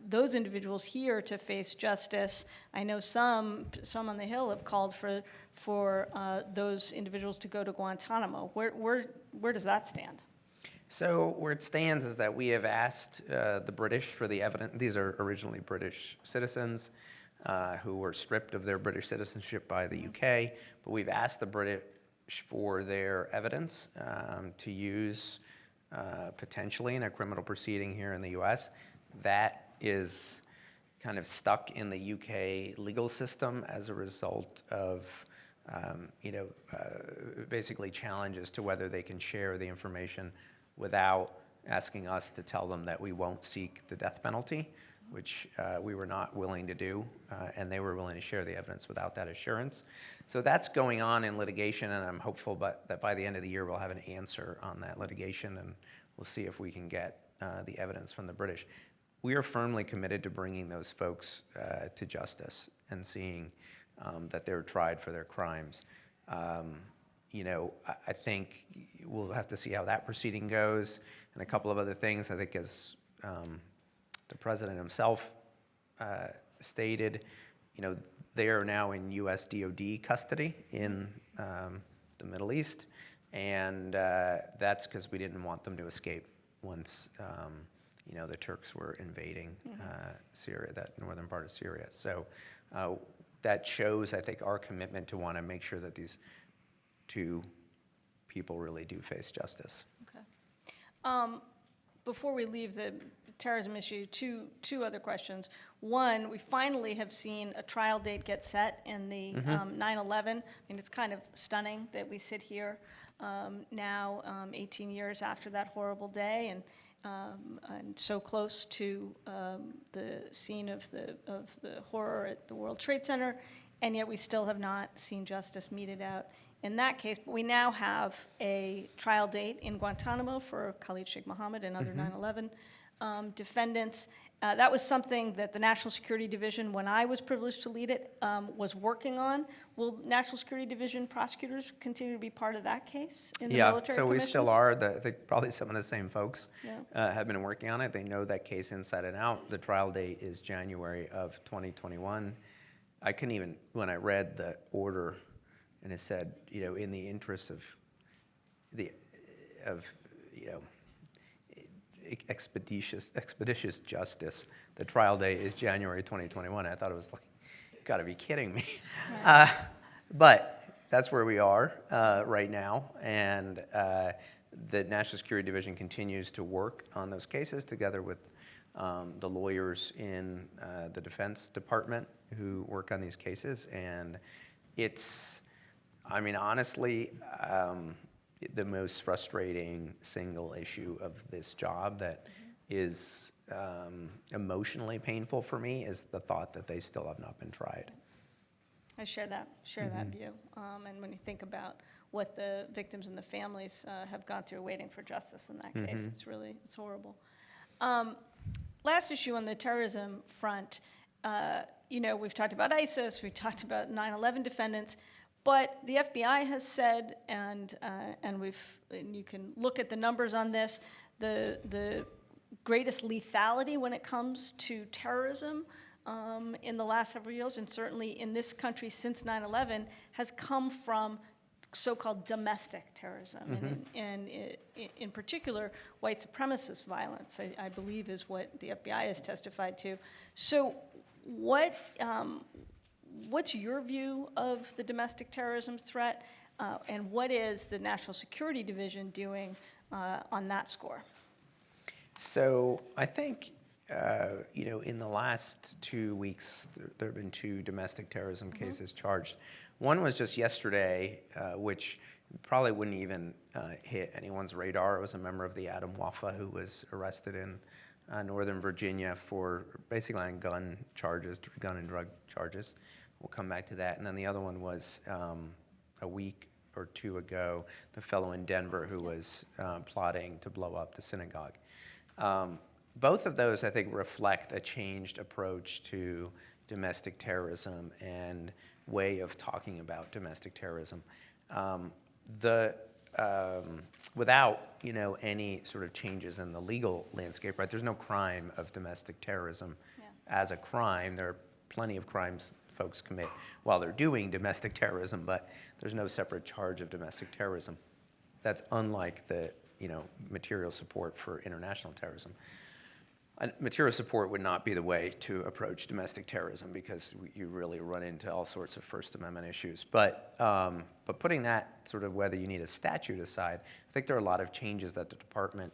those individuals here to face justice? I know some on the Hill have called for those individuals to go to Guantanamo. Where does that stand? So where it stands is that we have asked the British for the evidence. These are originally British citizens who were stripped of their British citizenship by the UK, but we've asked the British for their evidence to use potentially in a criminal proceeding here in the US. That is kind of stuck in the UK legal system as a result of basically challenges to whether they can share the information without asking us to tell them that we won't seek the death penalty, which we were not willing to do, and they were willing to share the evidence without that assurance. So that's going on in litigation, and I'm hopeful that by the end of the year we'll have an answer on that litigation, and we'll see if we can get the evidence from the British. We are firmly committed to bringing those folks to justice and seeing that they're tried for their crimes. I think we'll have to see how that proceeding goes, and a couple of other things. I think as the president himself stated, they are now in U.S. DOD custody in the Middle East, and that's because we didn't want them to escape once the Turks were invading Syria, that northern part of Syria. So that shows, I think, our commitment to want to make sure that these two people really do face justice. Okay. Before we leave the terrorism issue, two other questions. One, we finally have seen a trial date get set in the 9/11. I mean, it's kind of stunning that we sit here now, 18 years after that horrible day, and so close to the scene of the horror at the World Trade Center, and yet we still have not seen justice meted out in that case. But we now have a trial date in Guantanamo for Khalid Sheikh Mohammed and other 9/11 defendants. That was something that the National Security Division, when I was privileged to lead it, was working on. Will National Security Division prosecutors continue to be part of that case in the military so we commissions? still are. I think probably some of the same folks have been working on it. They know that case inside and out. The trial date is January of 2021. I couldn't even, when I read the order, and it said, in the interest of expeditious justice, the trial date is January 2021. I thought it was like, you got to be kidding me. Right. But that's where we are right now, and the National Security Division continues to work on those cases together with the lawyers in the Defense Department who work on these cases, and it's, honestly, the most frustrating single issue of this job that is emotionally painful for me is the thought that they still have not been tried. I share that view. And when you think about what the victims and the families have gone through waiting for justice in that case, it's horrible. Last issue on the terrorism front, we've talked about ISIS, we've talked about 9/11 defendants, but the FBI has said, and you can look at the numbers on this, the greatest lethality when it comes to terrorism in the last several years, and certainly in this country since 9/11, has come from so-called domestic terrorism, and in particular, white supremacist violence, I believe is what the FBI has testified to. So what's your view of the domestic terrorism threat, and what is the National Security Division doing on that score? So I think, in the last 2 weeks, there have been 2 domestic terrorism cases charged. One was just yesterday, which probably wouldn't even hit anyone's radar. It was a member of the Adam Wafa who was arrested in Northern Virginia for basically on gun and drug charges. We'll come back to that. And then the other one was a week or 2 ago, the fellow in Denver who was plotting to blow up the synagogue. Both of those, I think, reflect a changed approach to domestic terrorism and way of talking about domestic terrorism. Without any sort of changes in the legal landscape, right? There's no crime of domestic terrorism as a crime. There are plenty of crimes folks commit while they're doing domestic terrorism, but there's no separate charge of domestic terrorism. That's unlike the material support for international terrorism. Material support would not be the way to approach domestic terrorism because you really run into all sorts of First Amendment issues. But putting that sort of whether you need a statute aside, I think there are a lot of changes that the department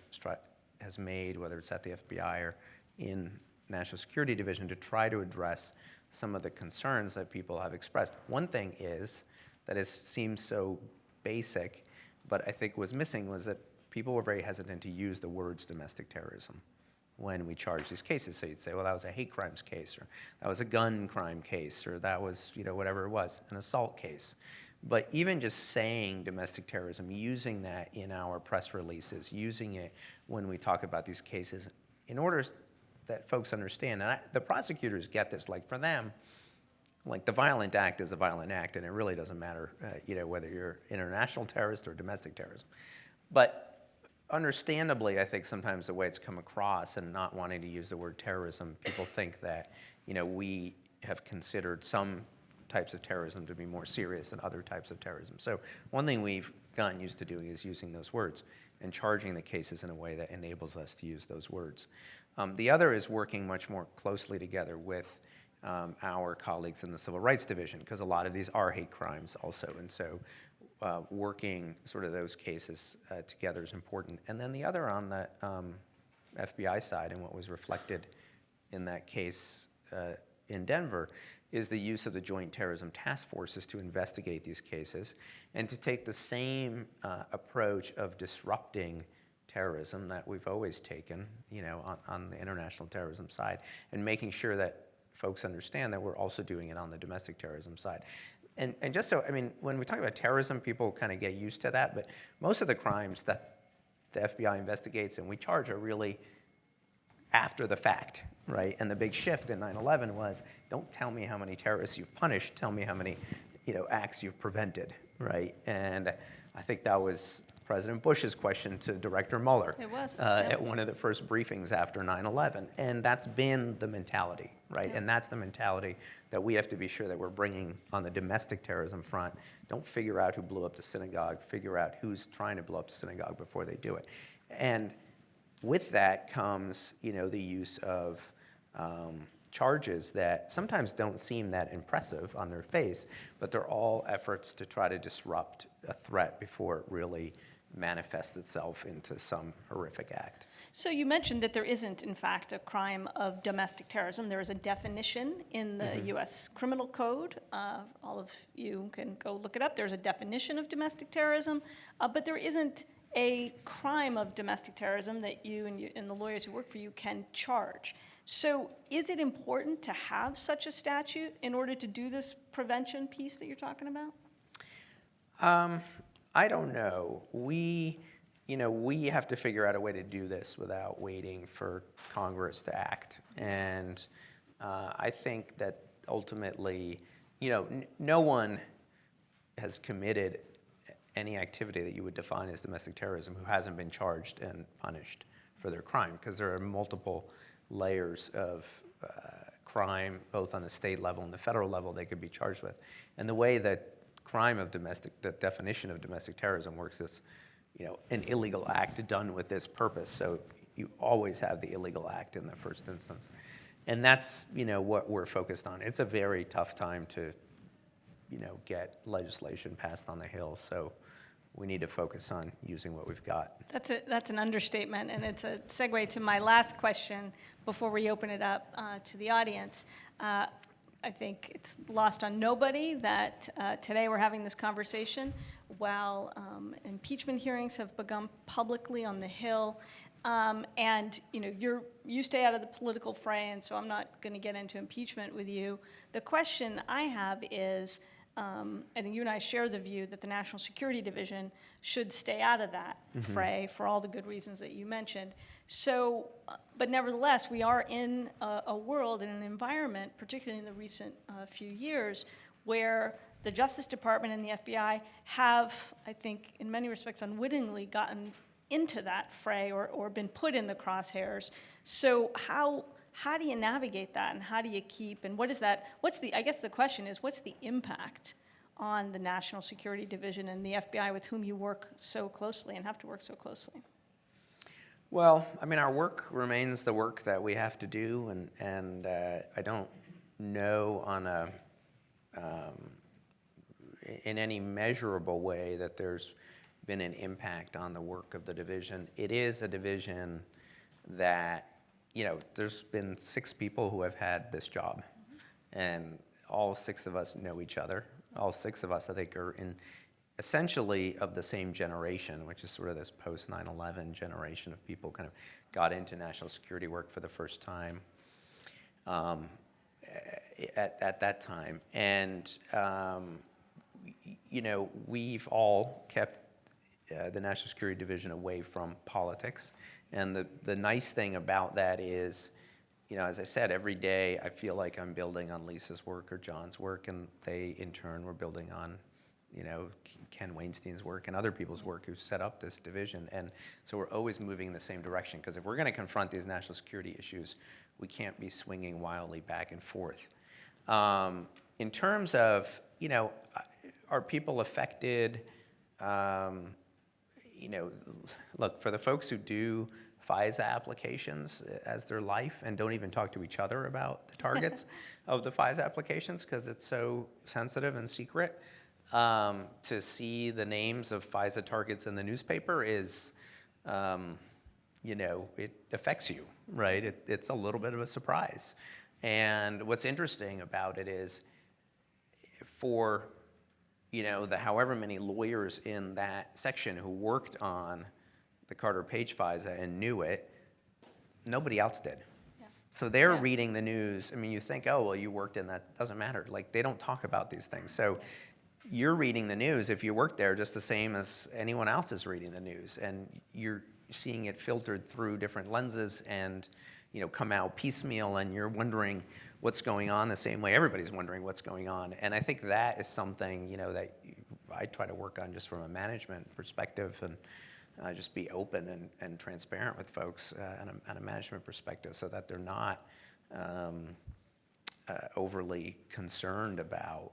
has made, whether it's at the FBI or in National Security Division, to try to address some of the concerns that people have expressed. One thing is that it seems so basic, but I think was missing was that people were very hesitant to use the words domestic terrorism when we charge these cases. So you'd say, well, that was a hate crimes case, or that was a gun crime case, or that was, whatever it was, an assault case. But even just saying domestic terrorism, using that in our press releases, using it when we talk about these cases, in order that folks understand, and the prosecutors get this, like for them, like the violent act is a violent act, and it really doesn't matter, whether you're international terrorist or domestic terrorism. But understandably, I think sometimes the way it's come across and not wanting to use the word terrorism, people think that, we have considered some types of terrorism to be more serious than other types of terrorism. So one thing we've gotten used to doing is using those words and charging the cases in a way that enables us to use those words. The other is working much more closely together with our colleagues in the Civil Rights Division, because a lot of these are hate crimes also. And so working sort of those cases together is important. And then the other on the FBI side, and what was reflected in that case in Denver, is the use of the Joint Terrorism Task Forces to investigate these cases and to take the same approach of disrupting terrorism that we've always taken, on the international terrorism side, and making sure that folks understand that we're also doing it on the domestic terrorism side. And just so, when we talk about terrorism, people kind of get used to that, but most of the crimes that the FBI investigates and we charge are really after the fact, right? And the big shift in 9/11 was, don't tell me how many terrorists you've punished, tell me how many acts you've prevented, right? And I think that was President Bush's question to Director Mueller. It was, at one of the first briefings after 9/11. And that's been the mentality, right? Yeah. And that's the mentality that we have to be sure that we're bringing on the domestic terrorism front. Don't figure out who blew up the synagogue, figure out who's trying to blow up the synagogue before they do it. And with that comes, the use of charges that sometimes don't seem that impressive on their face, but they're all efforts to try to disrupt a threat before it really manifests itself into some horrific act. So you mentioned that there isn't, in fact, a crime of domestic terrorism. There is a definition in the U.S. Criminal Code. All of you can go look it up. There's a definition of domestic terrorism, but there isn't a crime of domestic terrorism that you and the lawyers who work for you can charge. So is it important to have such a statute in order to do this prevention piece that you're talking about? I don't know. We have to figure out a way to do this without waiting for Congress to act. And I think that ultimately, no one has committed any activity that you would define as domestic terrorism who hasn't been charged and punished for their crime, because there are multiple layers of crime, both on the state level and the federal level, they could be charged with. And the way that the definition of domestic terrorism works is, an illegal act done with this purpose. So you always have the illegal act in the first instance. And that's, what we're focused on. It's a very tough time to, get legislation passed on the Hill. So we need to focus on using what we've got. That's an understatement, and it's a segue to my last question before we open it up to the audience. I think it's lost on nobody that today we're having this conversation while impeachment hearings have begun publicly on the Hill. And you stay out of the political fray, and so I'm not going to get into impeachment with you. The question I have is, I think you and I share the view that the National Security Division should stay out of that fray for all the good reasons that you mentioned. So, but nevertheless, we are in a world, in an environment, particularly in the recent few years, where the Justice Department and the FBI have, I think, in many respects unwittingly gotten into that fray or been put in the crosshairs. So how do you navigate that, and how do you keep, and I guess the question is, what's the impact on the National Security Division and the FBI with whom you work so closely and have to work so closely? Well, our work remains the work that we have to do, and I don't know in any measurable way that there's been an impact on the work of the division. It is a division that, there's been 6 people who have had this job, and all 6 of us know each other. All 6 of us, I think, are essentially of the same generation, which is sort of this post 9/11 generation of people kind of got into national security work for the first time at that time. And, we've all kept the National Security Division away from politics. And the nice thing about that is, as I said, every day I feel like I'm building on Lisa's work or John's work, and they, in turn, were building on, Ken Wainstein's work and other people's work who set up this division. And so we're always moving in the same direction, because if we're going to confront these national security issues, we can't be swinging wildly back and forth. in terms of, are people affected? Look, for the folks who do FISA applications as their life and don't even talk to each other about the targets of the FISA applications because it's so sensitive and secret, to see the names of FISA targets in the newspaper is, it affects you, right? It's a little bit of a surprise. And what's interesting about it is for, the however many lawyers in that section who worked on the Carter Page FISA and knew it, nobody else did. Yeah. So they're reading the news. I mean, you think, oh, well, you worked in that. Doesn't matter. Like, they don't talk about these things. So you're reading the news if you work there just the same as anyone else is reading the news. And you're seeing it filtered through different lenses and, come out piecemeal, and you're wondering what's going on the same way everybody's wondering what's going on. And I think that is something, that I try to work on just from a management perspective and just be open and transparent with folks on a management perspective so that they're not overly concerned about,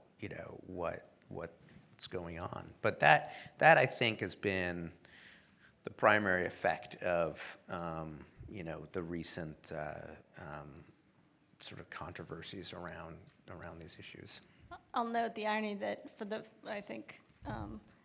what's going on. But that I think has been the primary effect of, the recent sort of controversies around these issues. I'll note the irony that I think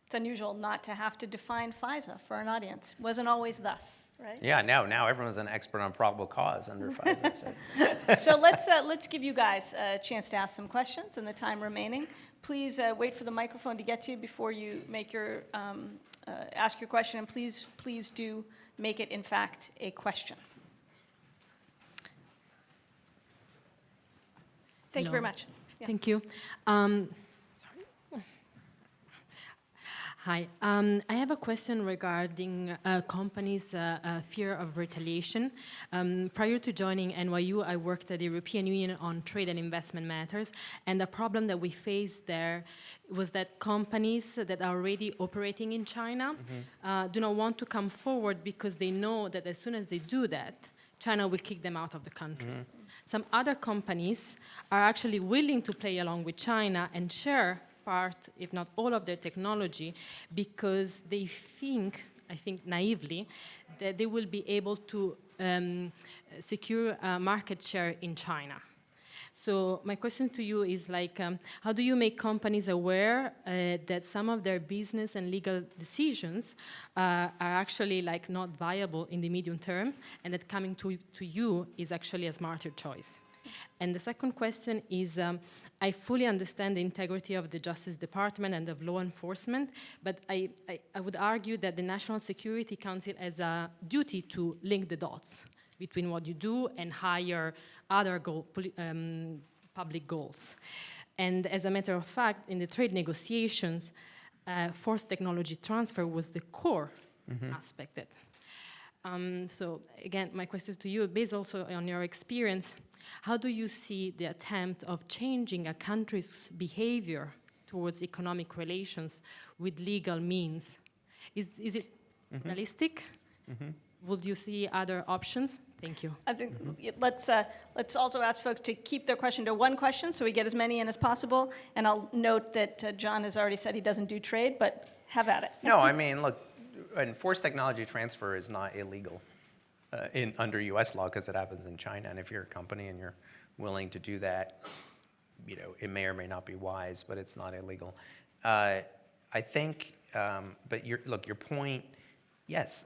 it's unusual not to have to define FISA for an audience. Wasn't always thus, right? Yeah, now everyone's an expert on probable cause under FISA. So let's give you guys a chance to ask some questions in the time remaining. Please wait for the microphone to get to you before you make your ask your question, and please do make it in fact a question. Thank you very much. Yeah. Thank you. Hi. I have a question regarding companies' fear of retaliation. Prior to joining NYU, I worked at the European Union on trade and investment matters, and the problem that we faced there was that companies that are already operating in China do not want to come forward because they know that as soon as they do that, China will kick them out of the country. Some other companies are actually willing to play along with China and share part, if not all of their technology, because they think, I think naively, that they will be able to secure market share in China. So my question to you is how do you make companies aware that some of their business and legal decisions are actually not viable in the medium term, and that coming to you is actually a smarter choice? And the second question is, I fully understand the integrity of the Justice Department and of law enforcement, but I would argue that the National Security Council has a duty to link the dots between what you do and higher other public goals. And as a matter of fact, in the trade negotiations, forced technology transfer was the core aspect. So again, my question to you, based also on your experience, how do you see the attempt of changing a country's behavior towards economic relations with legal means? Is it realistic? Would you see other options? Thank you. I think let's also ask folks to keep their question to one question so we get as many in as possible. And I'll note that John has already said he doesn't do trade, but have at it. No, I mean, look, enforced technology transfer is not illegal under U.S. law because it happens in China. And if you're a company and you're willing to do that, it may or may not be wise, but it's not illegal. I think, but your point, yes,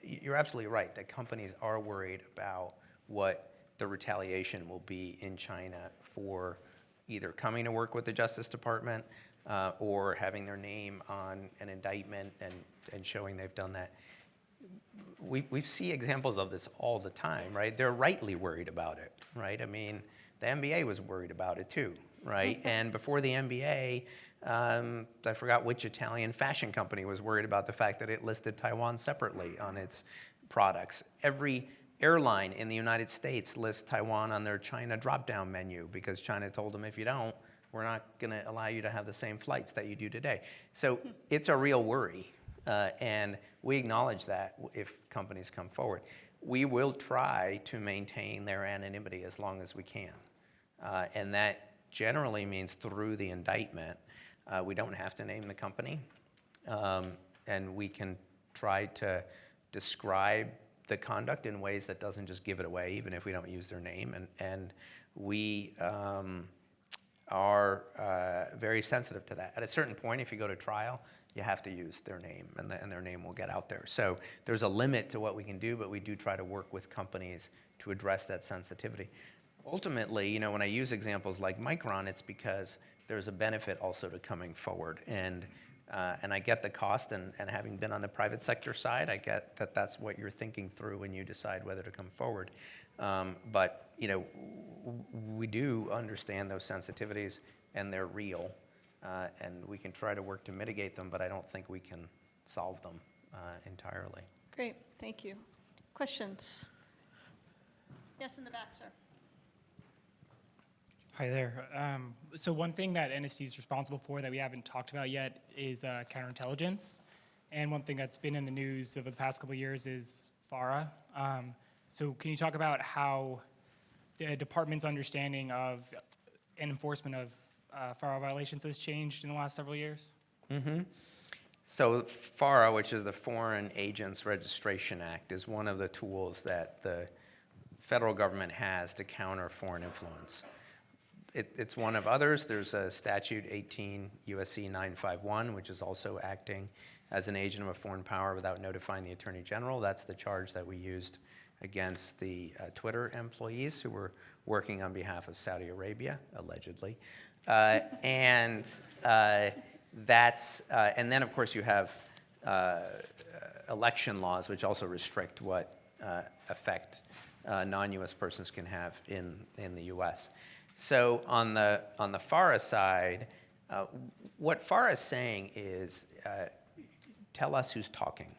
you're absolutely right that companies are worried about what the retaliation will be in China for either coming to work with the Justice Department or having their name on an indictment and showing they've done that. We see examples of this all the time, right? They're rightly worried about it, right? I mean, the NBA was worried about it too, right? And before the NBA, I forgot which Italian fashion company was worried about the fact that it listed Taiwan separately on its products. Every airline in the United States lists Taiwan on their China drop-down menu because China told them, if you don't, we're not going to allow you to have the same flights that you do today. So it's a real worry, and we acknowledge that if companies come forward. We will try to maintain their anonymity as long as we can, and that generally means through the indictment. We don't have to name the company, and we can try to describe the conduct in ways that doesn't just give it away, even if we don't use their name. And we are very sensitive to that. At a certain point, if you go to trial, you have to use their name, and their name will get out there. So there's a limit to what we can do, but we do try to work with companies to address that sensitivity. Ultimately, when I use examples like Micron, it's because there's a benefit also to coming forward. And I get the cost, and having been on the private sector side, I get that that's what you're thinking through when you decide whether to come forward. But we do understand those sensitivities, and they're real, and we can try to work to mitigate them, but I don't think we can solve them entirely. Great, thank you. Questions? Yes, in the back, sir. Hi there. So one thing that NSC is responsible for that we haven't talked about yet is counterintelligence. And one thing that's been in the news over the past couple of years is FARA. So can you talk about how the department's understanding of and enforcement of FARA violations has changed in the last several years? So FARA, which is the Foreign Agents Registration Act, is one of the tools that the federal government has to counter foreign influence. It's one of others. There's a statute 18 U.S.C. 951, which is also acting as an agent of a foreign power without notifying the Attorney General. That's the charge that we used against the Twitter employees who were working on behalf of Saudi Arabia, allegedly. And then, of course, you have election laws, which also restrict what effect non-U.S. persons can have in the U.S. So on the FARA side, what FARA is saying is, tell us who's talking,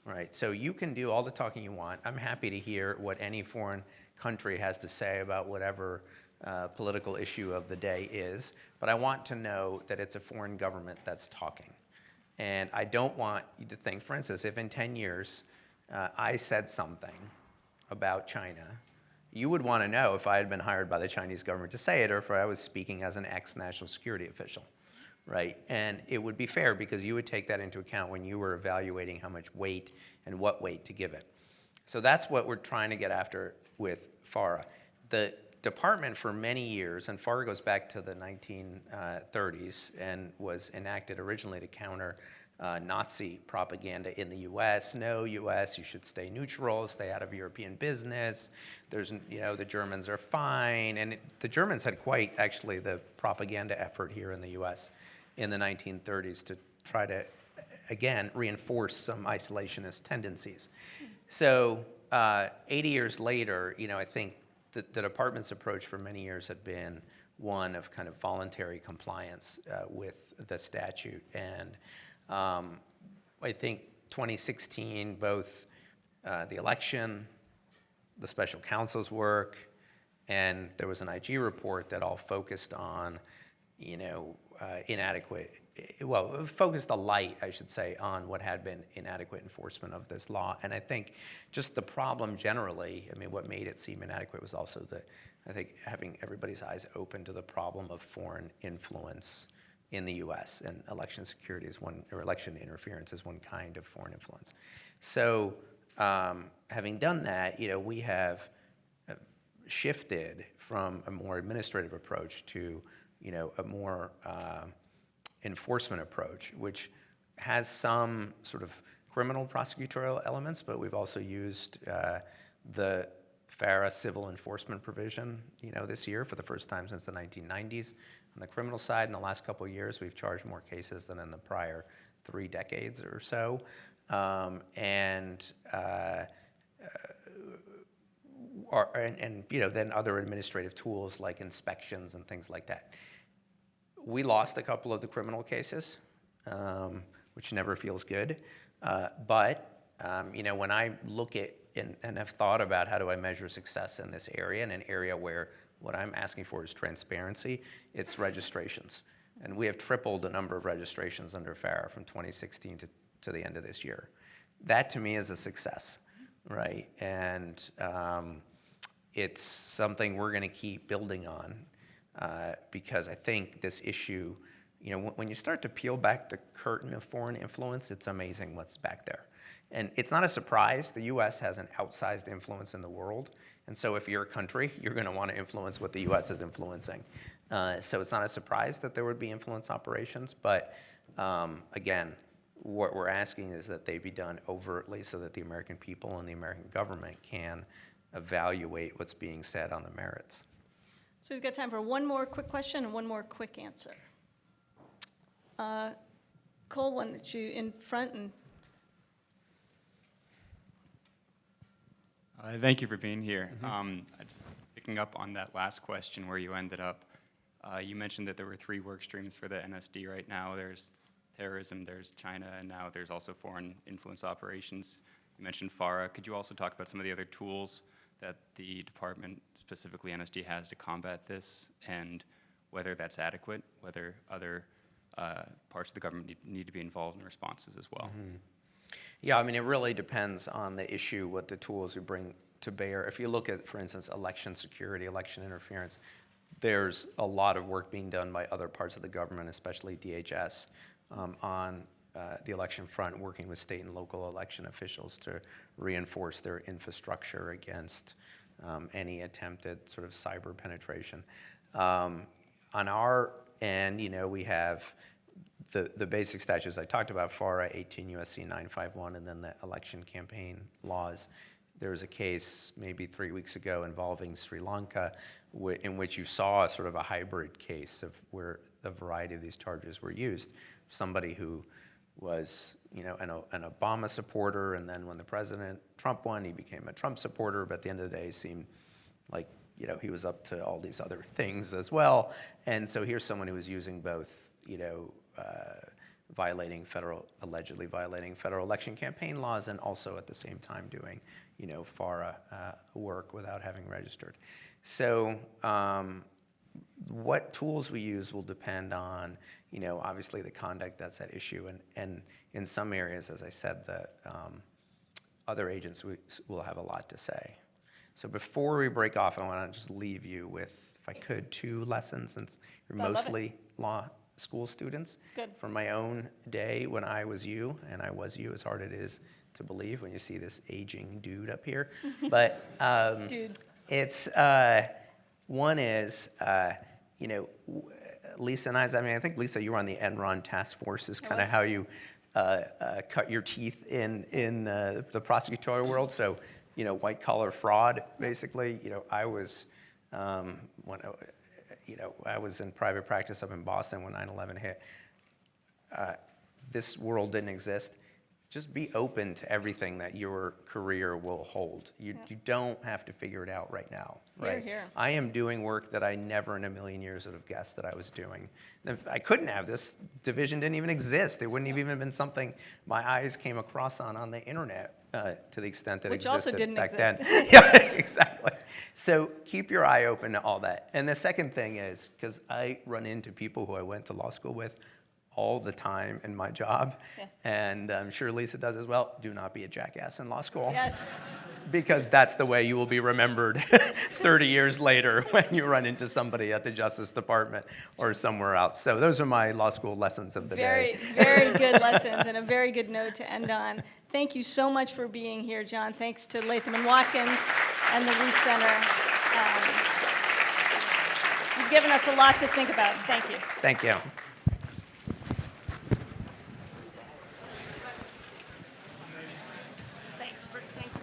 right? So you can do all the talking you want. I'm happy to hear what any foreign country has to say about whatever political issue of the day is, but I want to know that it's a foreign government that's talking. And I don't want you to think, for instance, if in 10 years I said something about China, you would want to know if I had been hired by the Chinese government to say it, or if I was speaking as an ex-national security official, right? And it would be fair because you would take that into account when you were evaluating how much weight and what weight to give it. So that's what we're trying to get after with FARA. The department for many years, and FARA goes back to the 1930s and was enacted originally to counter Nazi propaganda in the U.S. No, U.S., you should stay neutral, stay out of European business. There's, the Germans are fine. And the Germans had quite, actually, the propaganda effort here in the U.S. in the 1930s to try to, again, reinforce some isolationist tendencies. So 80 years later, I think the department's approach for many years had been one of kind of voluntary compliance with the statute. And I think 2016, both the election, the special counsel's work, and there was an IG report that all focused on, focused the light, I should say, on what had been inadequate enforcement of this law. And I think just the problem generally, what made it seem inadequate was also having everybody's eyes open to the problem of foreign influence in the U.S., and election security is one, or election interference is one kind of foreign influence. So having done that, we have shifted from a more administrative approach to, a more enforcement approach, which has some sort of criminal prosecutorial elements, but we've also used the FARA civil enforcement provision, this year for the first time since the 1990s. On the criminal side, in the last couple of years, we've charged more cases than in the prior 3 decades or so. Then other administrative tools like inspections and things like that. We lost a couple of the criminal cases, which never feels good. But when I look at and have thought about how do I measure success in this area, in an area where what I'm asking for is transparency, it's registrations. And we have tripled the number of registrations under FARA from 2016 to the end of this year. That to me is a success, right? And it's something we're going to keep building on. because I think this issue, when you start to peel back the curtain of foreign influence, it's amazing what's back there. And it's not a surprise. The U.S. has an outsized influence in the world. And so if you're a country, you're going to want to influence what the U.S. is influencing. So it's not a surprise that there would be influence operations. But again, what we're asking is that they be done overtly so that the American people and the American government can evaluate what's being said on the merits. So we've got time for one more quick question and one more quick answer. Cole, why don't you in front and Thank you for being here. Just picking up on that last question where you ended up, you mentioned that there were 3 work streams for the NSD right now. There's terrorism, there's China, and now there's also foreign influence operations. You mentioned FARA. Could you also talk about some of the other tools that the department, specifically NSD, has to combat this, and whether that's adequate, whether other parts of the government need to be involved in responses as well? Yeah, I mean, it really depends on the issue, what the tools we bring to bear. If you look at, for instance, election security, election interference, there's a lot of work being done by other parts of the government, especially DHS, on the election front, working with state and local election officials to reinforce their infrastructure against any attempted sort of cyber penetration. On our end, we have the basic statutes I talked about, FARA, 18 U.S.C. 951, and then the election campaign laws. There was a case maybe 3 weeks ago involving Sri Lanka in which you saw sort of a hybrid case of where a variety of these charges were used. Somebody who was an Obama supporter, and then when the President Trump won, he became a Trump supporter, but at the end of the day seemed like he was up to all these other things as well. And so here's someone who was using both allegedly violating federal election campaign laws, and also at the same time doing, FARA work without having registered. So what tools we use will depend on, obviously the conduct that's at issue, and in some areas, as I said, the other agents will have a lot to say. So before we break off, I want to just leave you with, if I could, 2 lessons, since you're I love it. mostly law school students. Good. From my own day when I was you, and I was you, as hard it is to believe when you see this aging dude up here. But dude. it's, one is, Lisa and I think, Lisa, you were on the Enron task force, is kind of how you cut your teeth in the prosecutorial world. So, white collar fraud, basically. I was, I was in private practice up in Boston when 9/11 hit. This world didn't exist. Just be open to everything that your career will hold. You don't have to figure it out right now, right? Hear, hear. I am doing work that I never in a million years would have guessed that I was doing. If I couldn't have, this division didn't even exist. It wouldn't have even been something my eyes came across on the internet to the extent that it Which also existed didn't back exist. then. Yeah, exactly. So keep your eye open to all that. And the second thing is, because I run into people who I went to law school with all the time in my job, and I'm sure Lisa does as well, do not be a jackass in law school. Yes. Because that's the way you will be remembered 30 years later when you run into somebody at the Justice Department or somewhere else. So those are my law school lessons of the day. Very good lessons, and a very good note to end on. Thank you so much for being here, John. Thanks to Latham & Watkins and the Reese Center. You've given us a lot to think about. Thank you. Thank you. Thanks for